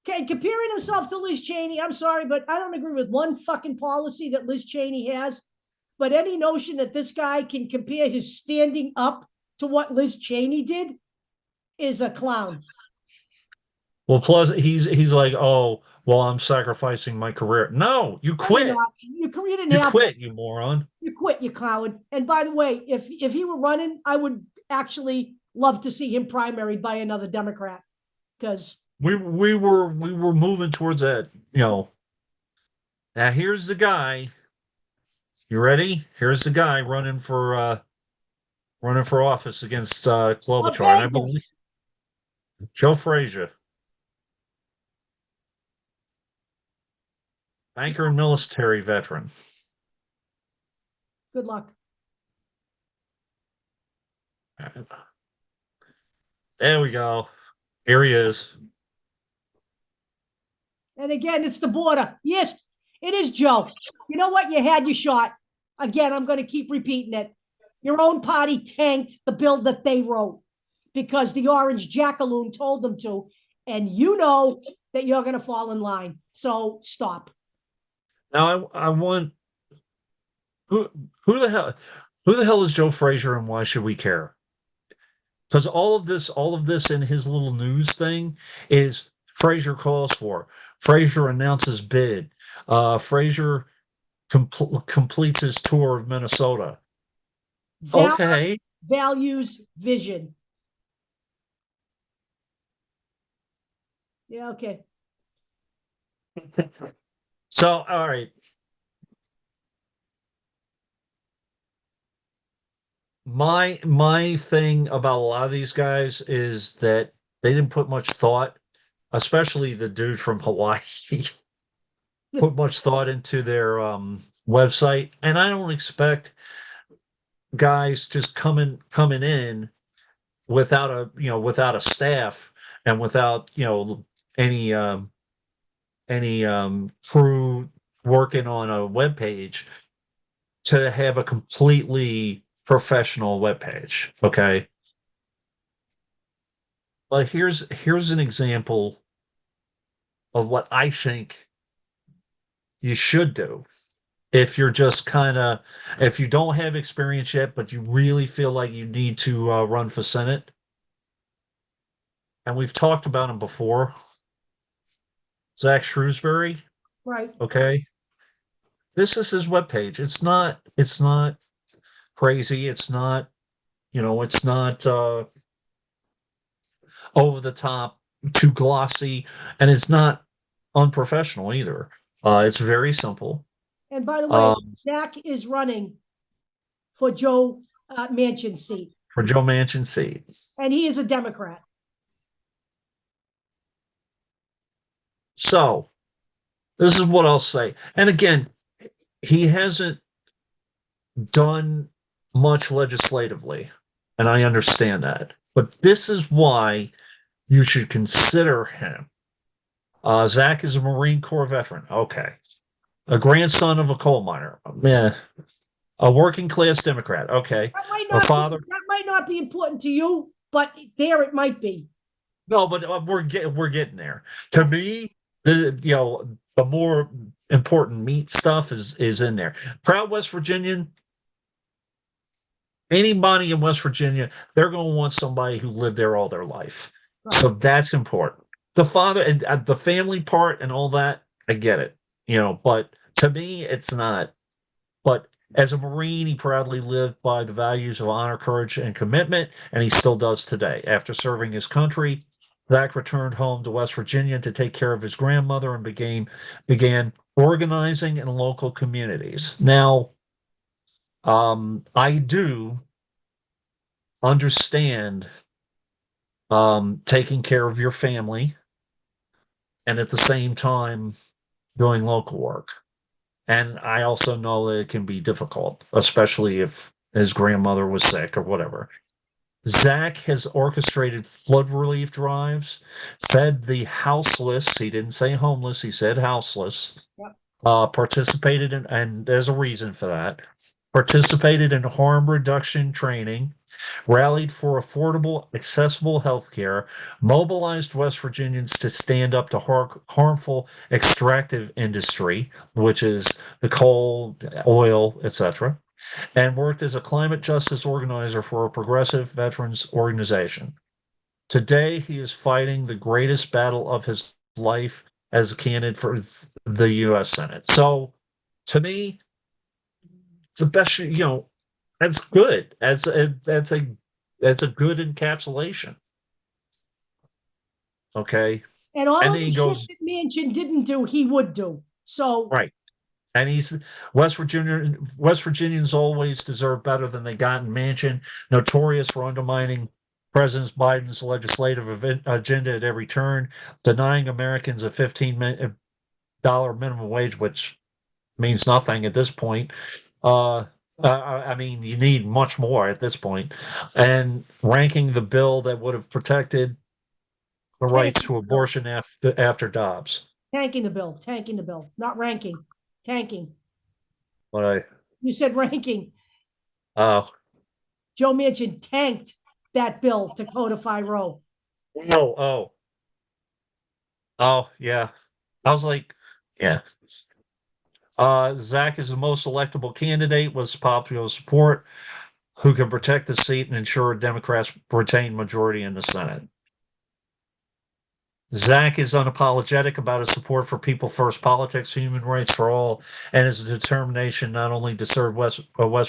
Comparing himself to Liz Cheney, I'm sorry, but I don't agree with one fucking policy that Liz Cheney has. But any notion that this guy can compare his standing up to what Liz Cheney did is a clown. Well, plus he's like, oh, well, I'm sacrificing my career. No, you No, you're quit. not. You didn't You have quit, you moron. you quit, you coward. And by the way, if he were running, I would actually love to see him primaried by another Democrat because We were moving towards that, you know. Now here's the guy. You ready? Here's the guy running for office against Klobuchar, and I Obama. believe Joe Frazier, banker and military veteran. Good luck. There we go. Here he is. And again, it's the border. Yes, it is, Joe. You know what? You had your shot. Again, I'm going to keep repeating it. Your own party tanked the bill that they wrote because the orange jackaloon told them to. And you know that you're going to fall in line. So stop. Now I want who who the hell who the hell is Joe Frazier and why should we care? Because all of this in his little news thing is Frazier calls for. Frazier announces bid. Frazier completes his tour of Minnesota. Valor, Okay. values, vision. Yeah, okay. So, all right. My thing about a lot of these guys is that they didn't put much thought especially the dude from Hawaii, put much thought into their website, and I don't expect guys just coming in without without a staff and without any crew working on a web page to have a completely professional web page. Okay. But here's an example of what I think you should do if you're just kind of if you don't have experience yet, but you really feel like you need to run for Senate. And we've talked about him before, Zach Shrewsbury. Right. Okay, this is his webpage. It's not crazy. It's not it's not over the top, too glossy, and it's not unprofessional either. It's very simple. And by the way, Um, Zach is running for Joe Manchin's seat, for Joe Manchin seat. and he is a Democrat. So this is what I'll say. And again, he hasn't done much legislatively, and I understand that. But this is why you should consider him. Zach is a Marine Corps veteran. Okay. A grandson of a coal miner. Yeah. A working class Democrat. Okay. A father. That might not be important to you, but there it might be. No, but we're getting there. To me, the more important meat stuff is in there. Proud West Virginian. Anybody in West Virginia, they're going to want somebody who lived there all their life. Right. So that's important. The father and the family part and all that, I get it, but to me, it's not. But as a Marine, he proudly lived by the values of honor, courage, and commitment, and he still does today. After serving his country, Zach returned home to West Virginia to take care of his grandmother and began organizing in local communities. Now, I do understand taking care of your family and at the same time doing local work. And I also know that it can be difficult, especially if his grandmother was sick or whatever. Zach has orchestrated flood relief drives, fed the houseless. He didn't say homeless, he said houseless. Yep. Participated in, and there's a reason for that, participated in harm reduction training, rallied for affordable, accessible health care, mobilized West Virginians to stand up to harmful extractive industry, which is the coal, oil, etc., and worked as a climate justice organizer for a progressive veterans organization. Today, he is fighting the greatest battle of his life as a candidate for the U.S. Senate. So, to me, it's the best. That's good. That's a good encapsulation. Okay, And all and of then the he shit goes that Manchin didn't do, he would do. So right, and he's West Virginia. West Virginians always deserve better than they got in Manchin, notorious for undermining President Biden's legislative agenda at every turn, denying Americans a $15 minimum wage, which means nothing at this point. I mean, you need much more at this point, and ranking the bill that would have protected the rights to abortion after Dobbs. tanking the bill, not ranking, tanking. But I, You said ranking. uh, Joe Manchin tanked that bill to codify Roe. oh, yeah. I was like, yeah. Zach is the most electable candidate with popular support who can protect the seat and ensure Democrats retain majority in the Senate. Zach is unapologetic about his support for people first politics, human rights for all, and his determination not only to serve West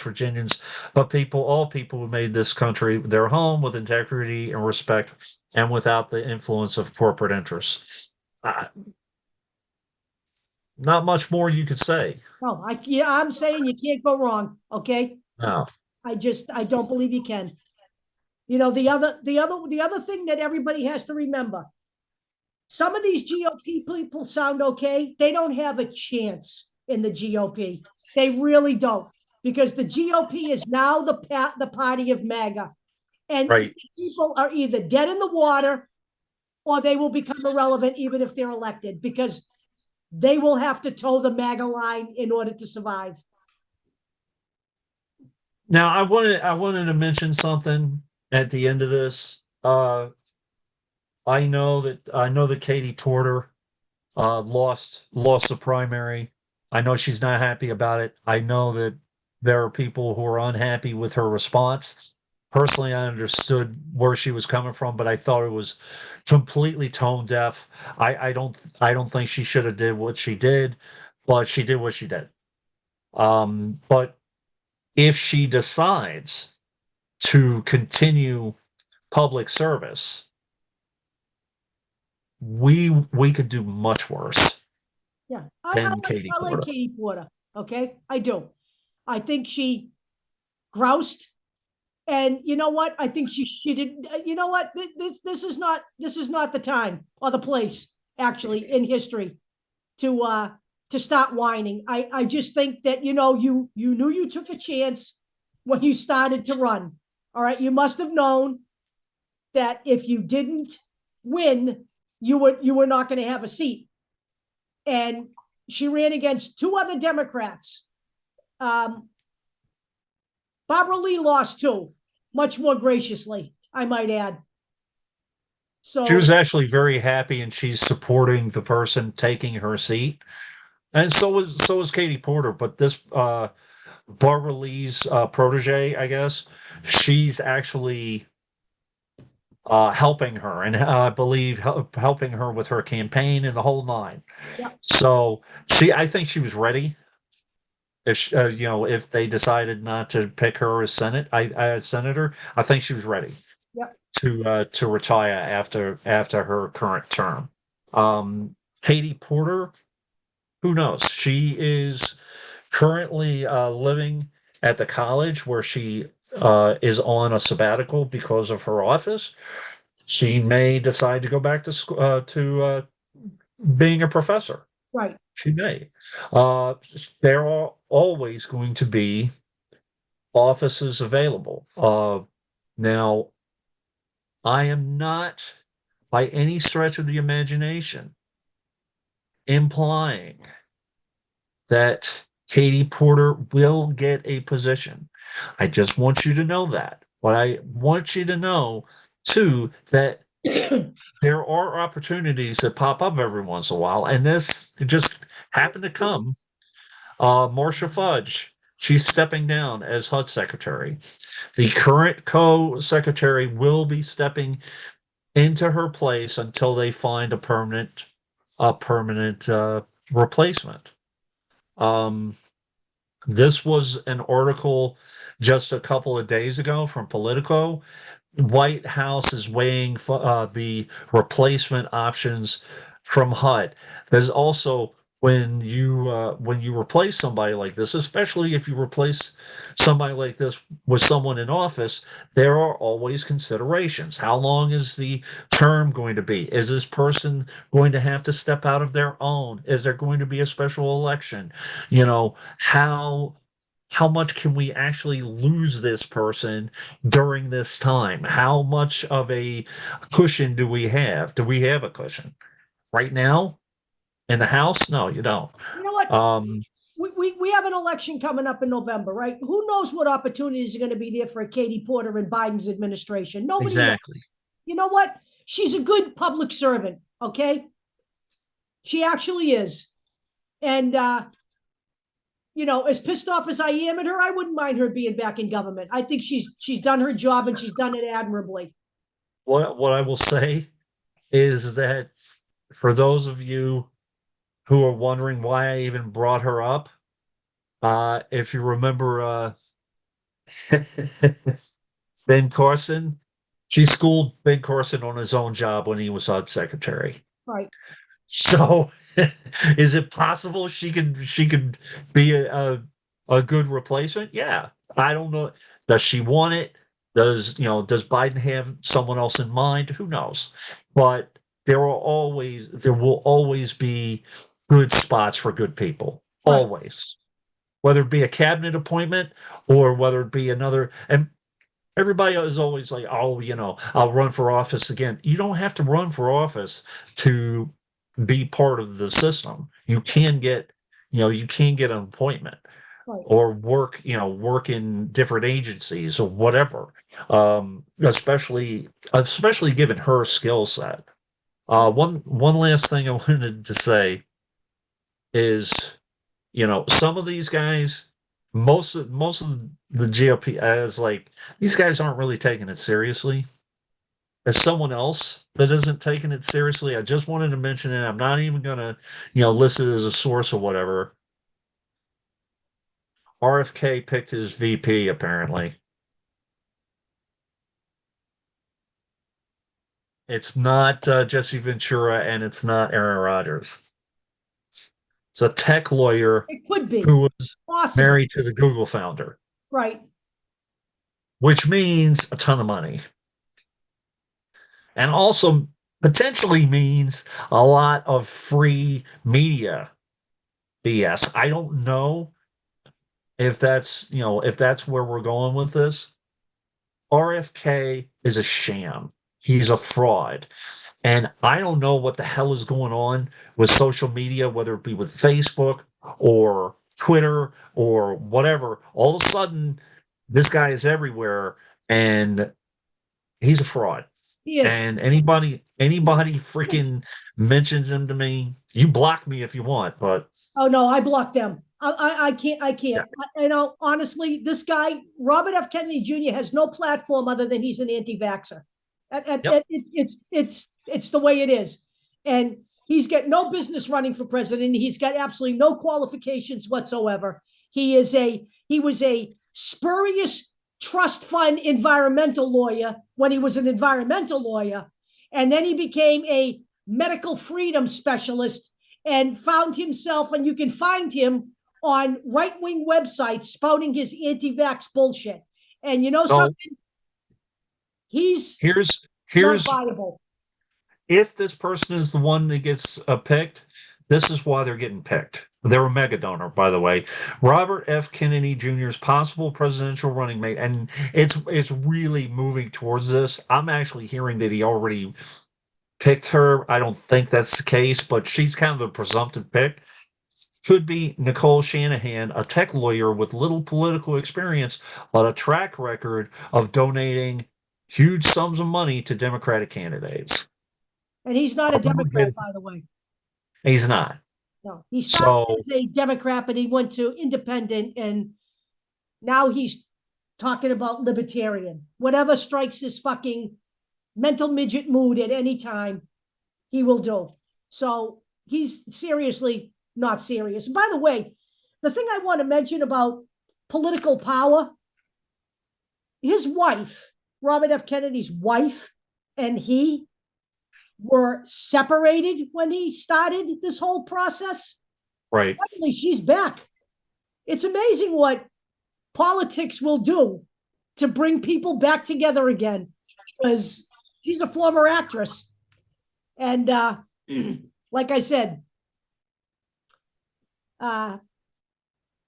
Virginians, but all people who made this country their home with integrity and respect and without the influence of corporate interests. Uh, Not much more you could say. Oh, I'm saying you can't go wrong. Okay. No. I don't believe you can. The other thing that everybody has to remember, some of these GOP people sound okay. They don't have a chance in the GOP. They really don't, because the GOP is now the party of MAGA, and Right. people are either dead in the water or they will become irrelevant even if they're elected, because they will have to toe the MAGA line in order to survive. Now I wanted to mention something at the end of this. I know that Katie Porter lost the primary. I know she's not happy about it. I know that there are people who are unhappy with her response. Personally, I understood where she was coming from, but I thought it was completely tone deaf. I don't think she should have did what she did, but she did what she did. But if she decides to continue public service, we could do much worse Yeah, than Katie I like Porter. Katie Porter. Okay, I do. I think she groused, and you know what? I think she did. You know what? This is not the time or the place actually in history to start whining. I just think that you knew you took a chance when you started to run. All right, you must have known that if you didn't win, you were not going to have a seat. And she ran against two other Democrats. Um, Barbara Lee lost too, much more graciously, I might add. She was So, actually very happy, and she's supporting the person taking her seat. And so was Katie Porter. But this Barbara Lee's protege, I guess, she's actually helping her, and I believe helping her with her campaign and the whole nine. yeah, So I think she was ready. If if they decided not to pick her as as senator, I think she was ready yeah, to retire after her current term. Katie Porter, who knows? She is currently living at the college where she is on a sabbatical because of her office. She may decide to go back to school to being a professor. right. She may. Uh, there are always going to be offices available. Now, I am not by any stretch of the imagination implying that Katie Porter will get a position. I just want you to know that. But I want you to know, too, that there are opportunities that pop up every once in a while, and this just happened to come. Marcia Fudge, she's stepping down as HUD secretary. The current co-secretary will be stepping into her place until they find a permanent replacement. Um, this was an article just a couple of days ago from Politico. White House is weighing the replacement options from HUD. There's also when you replace somebody like this, especially if you replace somebody like this with someone in office, there are always considerations. How long is the term going to be? Is this person going to have to step out of their own? Is there going to be a special election? You know, how much can we actually lose this person during this time? How much of a cushion do we have? Do we have a cushion right now in the House? No, you don't. You know what? Um, We have an election coming up in November, right? Who knows what opportunities are going to be there for a Katie Porter in Biden's administration? Nobody knows. exactly. You know what? She's a good public servant, okay? She actually is. And as pissed off as I am at her, I wouldn't mind her being back in government. I think she's done her job and she's done it admirably. What I will say is that for those of you who are wondering why I even brought her up, if you remember Ben Carson, she schooled Ben Carson on his own job when he was HUD secretary. Right. So, is it possible she could be a good replacement? Yeah. I don't know. Does she want it? Does Biden have someone else in mind? Who knows? But there will always be good spots for good people. Right, Always. Whether it be a cabinet appointment or whether it be another, and everybody is always like, oh, I'll run for office again. You don't have to run for office to be part of the system. You can get an appointment right. or work in different agencies or whatever. Especially given her skill set. One last thing I wanted to say is, some of these guys, most of the GOP as like these guys aren't really taking it seriously. As someone else that isn't taking it seriously, I just wanted to mention it. I'm not even gonna, list it as a source or whatever. RFK picked his VP apparently. It's not Jesse Ventura and it's not Aaron Rodgers. It's a tech lawyer It could be who was possible. married to the Google founder, Right. which means a ton of money. And also potentially means a lot of free media BS. I don't know if that's where we're going with this. RFK is a sham. He's a fraud. And I don't know what the hell is going on with social media, whether it be with Facebook or Twitter or whatever. All of a sudden, this guy is everywhere and he's a fraud. He is. And anybody freaking mentions him to me, you block me if you want, but Oh no, I blocked them. I can't. I yeah, can't. Honestly, this guy Robert F. Kennedy Jr. has no platform other than he's an anti-vaxxer. yep. It's the way it is, and he's got no business running for president. He's got absolutely no qualifications whatsoever. He was a spurious trust fund environmental lawyer when he was an environmental lawyer, and then he became a medical freedom specialist and found himself, and you can find him on right wing websites spouting his anti vax bullshit. And you know So something? He's here's not here's viable. if this person is the one that gets picked, this is why they're getting picked. They're a mega donor, by the way. Robert F. Kennedy Jr.'s possible presidential running mate, and it's really moving towards this. I'm actually hearing that he already picked her. I don't think that's the case, but she's kind of the presumptive pick. Could be Nicole Shanahan, a tech lawyer with little political experience, but a track record of donating huge sums of money to Democratic candidates. And he's not a Democrat, by the way. He's not. No, he started So, as a Democrat, but he went to independent, and now he's talking about libertarian. Whatever strikes his fucking mental midget mood at any time, he will do. So he's seriously not serious. By the way, the thing I want to mention about political power, his wife, Robert F. Kennedy's wife, and he were separated when he started this whole process. right. Suddenly she's back. It's amazing what politics will do to bring people back together again, because she's a former actress. And like I said, uh,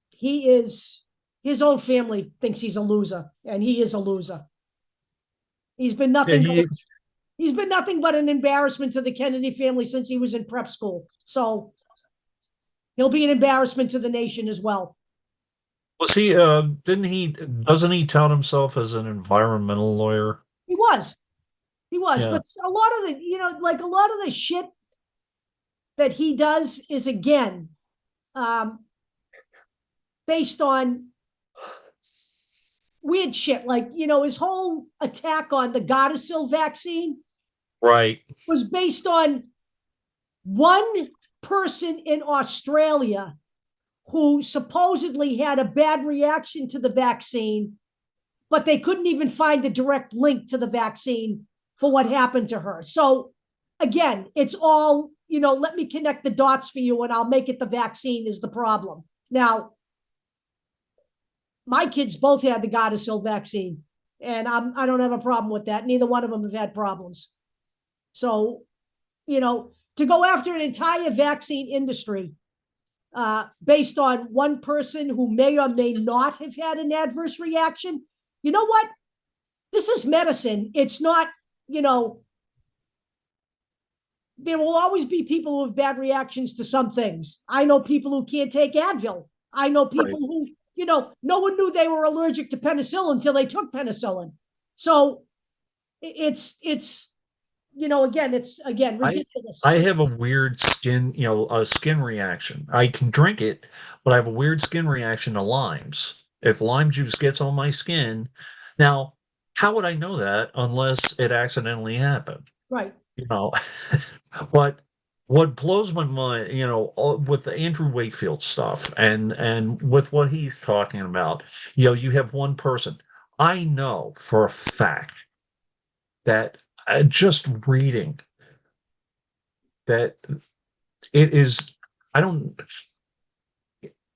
he is, his own family thinks he's a loser, and he is a loser. He's been Yeah, nothing but he's been nothing but an embarrassment to the Kennedy family since he was in prep school. So he'll be an embarrassment to the nation as well. was he, doesn't he tout himself as an environmental lawyer? He was. He was. Yeah, But a lot of the, like a lot of the shit that he does is again um, based on weird shit. Like, his whole attack on the Gardasil vaccine right. was based on one person in Australia who supposedly had a bad reaction to the vaccine, but they couldn't even find a direct link to the vaccine for what happened to her. So again, it's all, let me connect the dots for you and I'll make it the vaccine is the problem. Now, my kids both had the Gardasil vaccine, and I don't have a problem with that. Neither one of them have had problems. So to go after an entire vaccine industry based on one person who may or may not have had an adverse reaction. You know what? This is medicine. It's not, there will always be people who have bad reactions to some things. I know people who can't take Advil. I know people Right. who, no one knew they were allergic to penicillin until they took penicillin. So it's I ridiculous. I have a weird skin reaction. I can drink it, but I have a weird skin reaction to limes. If lime juice gets on my skin, now, how would I know that unless it accidentally happened? Right. You know, but what blows my mind, with the Andrew Wakefield stuff and with what he's talking about, you have one person. I know for a fact that just reading that it is, I don't,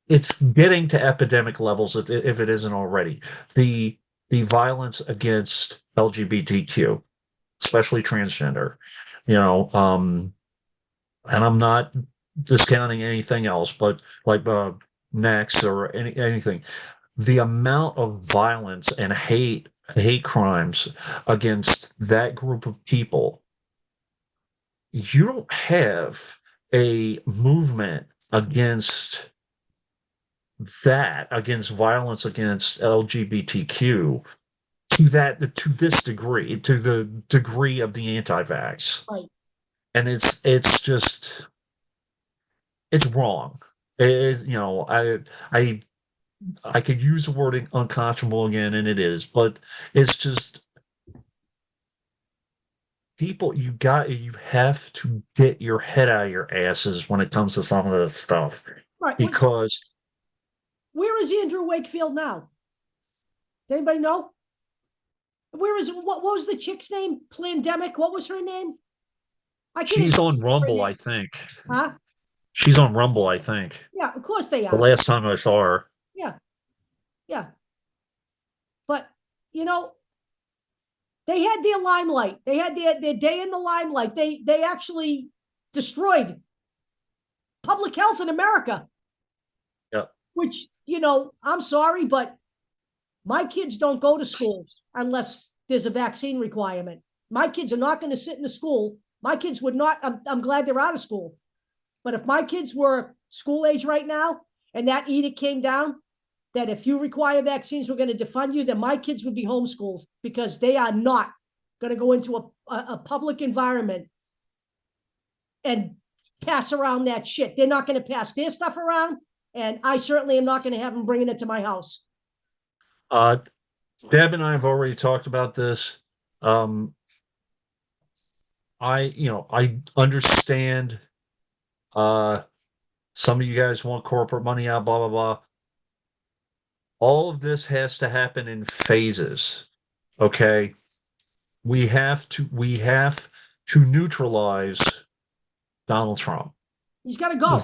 it's getting to epidemic levels if it isn't already. The the violence against LGBTQ, especially transgender, you know, and I'm not discounting anything else, but like Next or anything, the amount of violence and hate crimes against that group of people, you don't have a movement against against violence against LGBTQ to this degree, to the degree of the anti-vax. Right. And it's wrong. It is, I I could use the word unconscionable again, and it is, but it's just people, you have to get your head out of your asses when it comes to some of this stuff. Right. Because Where is Andrew Wakefield now? Does anybody know? Where is what was the chick's name? Plandemic. What was her name? I can't even she's on remember her Rumble, I name. think. Huh? She's on Rumble, I think. Yeah, of course they The are. last time I saw her. Yeah, yeah. But you know, they had their limelight. They had their day in the limelight. They actually destroyed public health in America, Yeah. which, I'm sorry, but my kids don't go to school unless there's a vaccine requirement. My kids are not going to sit in the school. My kids would not, I'm glad they're out of school. But if my kids were school age right now and that edict came down that if you require vaccines, we're going to defund you, then my kids would be homeschooled because they are not going to go into a public environment and pass around that shit. They're not going to pass their stuff around. And I certainly am not going to have them bringing it to my house. Uh, Deb and I have already talked about this. Um, I understand, uh, some of you guys want corporate money out, blah, blah, blah. All of this has to happen in phases. Okay. We have to neutralize Donald Trump. He's got to go.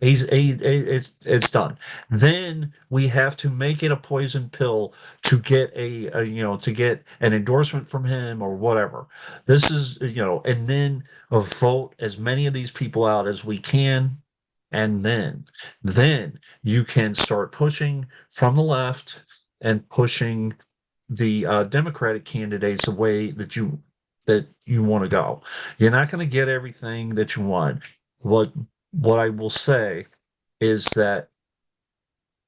It's done. Then we have to make it a poison pill to get to get an endorsement from him or whatever. This is, and then vote as many of these people out as we can, and then you can start pushing from the left and pushing the Democratic candidates the way that you want to go. You're not going to get everything that you want. What what I will say is that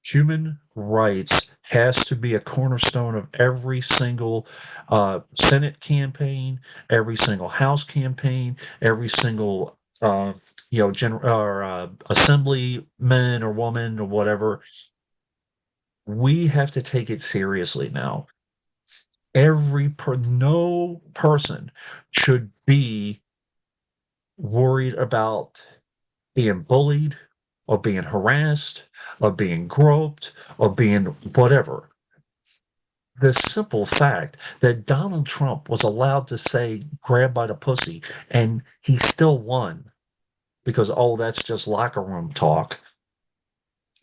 human rights has to be a cornerstone of every single Senate campaign, every single House campaign, every single assemblyman or woman or whatever. We have to take it seriously now. No person should be worried about being bullied or being harassed or being groped or being whatever. The simple fact that Donald Trump was allowed to say grab by the pussy and he still won because, oh, that's just locker room talk.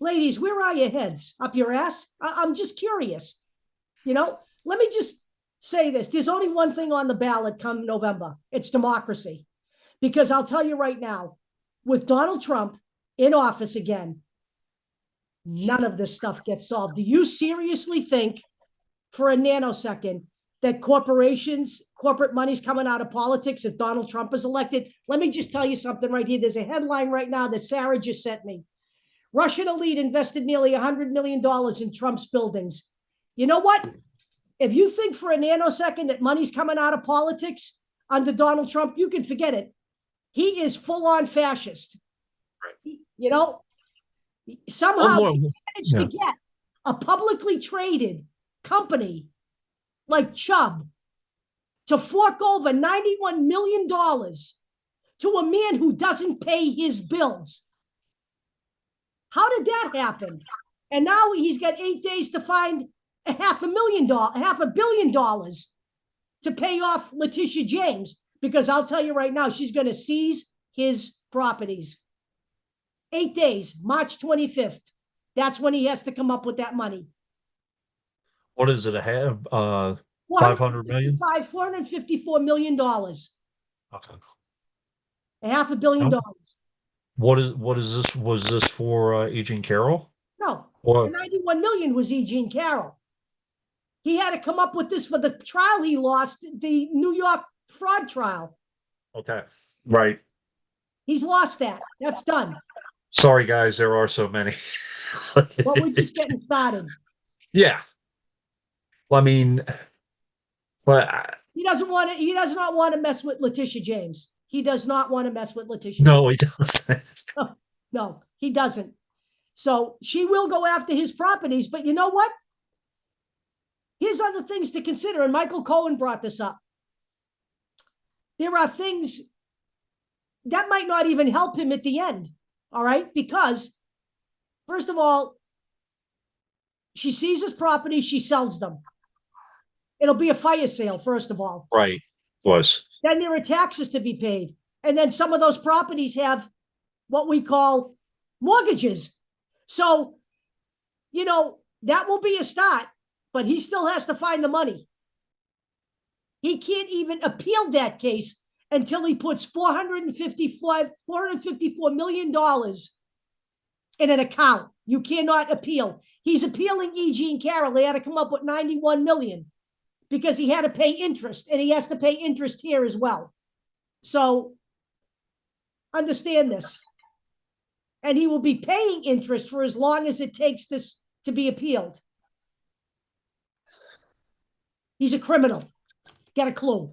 Ladies, where are your heads? Up your ass? I'm just curious. Let me just say this. There's only one thing on the ballot come November. It's democracy. Because I'll tell you right now, with Donald Trump in office again, none of this stuff gets solved. Do you seriously think for a nanosecond that corporate money's coming out of politics if Donald Trump is elected? Let me just tell you something right here. There's a headline right now that Sarah just sent me. Russian elite invested nearly $100 million in Trump's buildings. You know what? If you think for a nanosecond that money's coming out of politics under Donald Trump, you can forget it. He is full-on fascist. Right. You know, somehow One he more. managed to get a publicly traded company like Chubb to fork over $91 million to a man who doesn't pay his bills. How did that happen? And now he's got 8 days to find $500 million to pay off Letitia James, because I'll tell you right now, she's going to seize his properties. 8 days, March 25th. That's when he has to come up with that money. What is it? 500 million? $454 million. Okay. $500 million. What is this? Was this for E. Jean Carroll? No, Or the 91 million was E. Jean Carroll. He had to come up with this for the trial he lost, the New York fraud trial. okay, right. He's lost that. That's done. Sorry, guys, there are so many. But we're just getting started. Yeah. Well, I mean, but He does not want to mess with Letitia James. He does not want to mess with Letitia no, James. he doesn't. No, he doesn't. So she will go after his properties, but you know what? Here's other things to consider, and Michael Cohen brought this up. There are things that might not even help him at the end, all right? Because, first of all, she seizes properties, she sells them. It'll be a fire sale, first of all. Right. Was. Then there are taxes to be paid. And then some of those properties have what we call mortgages. So, you know, that will be a start, but he still has to find the money. He can't even appeal that case until he puts $454 million in an account. You cannot appeal. He's appealing E. Jean Carroll. They had to come up with 91 million because he had to pay interest, and he has to pay interest here as well. So understand this. And he will be paying interest for as long as it takes this to be appealed. He's a criminal. Get a clue.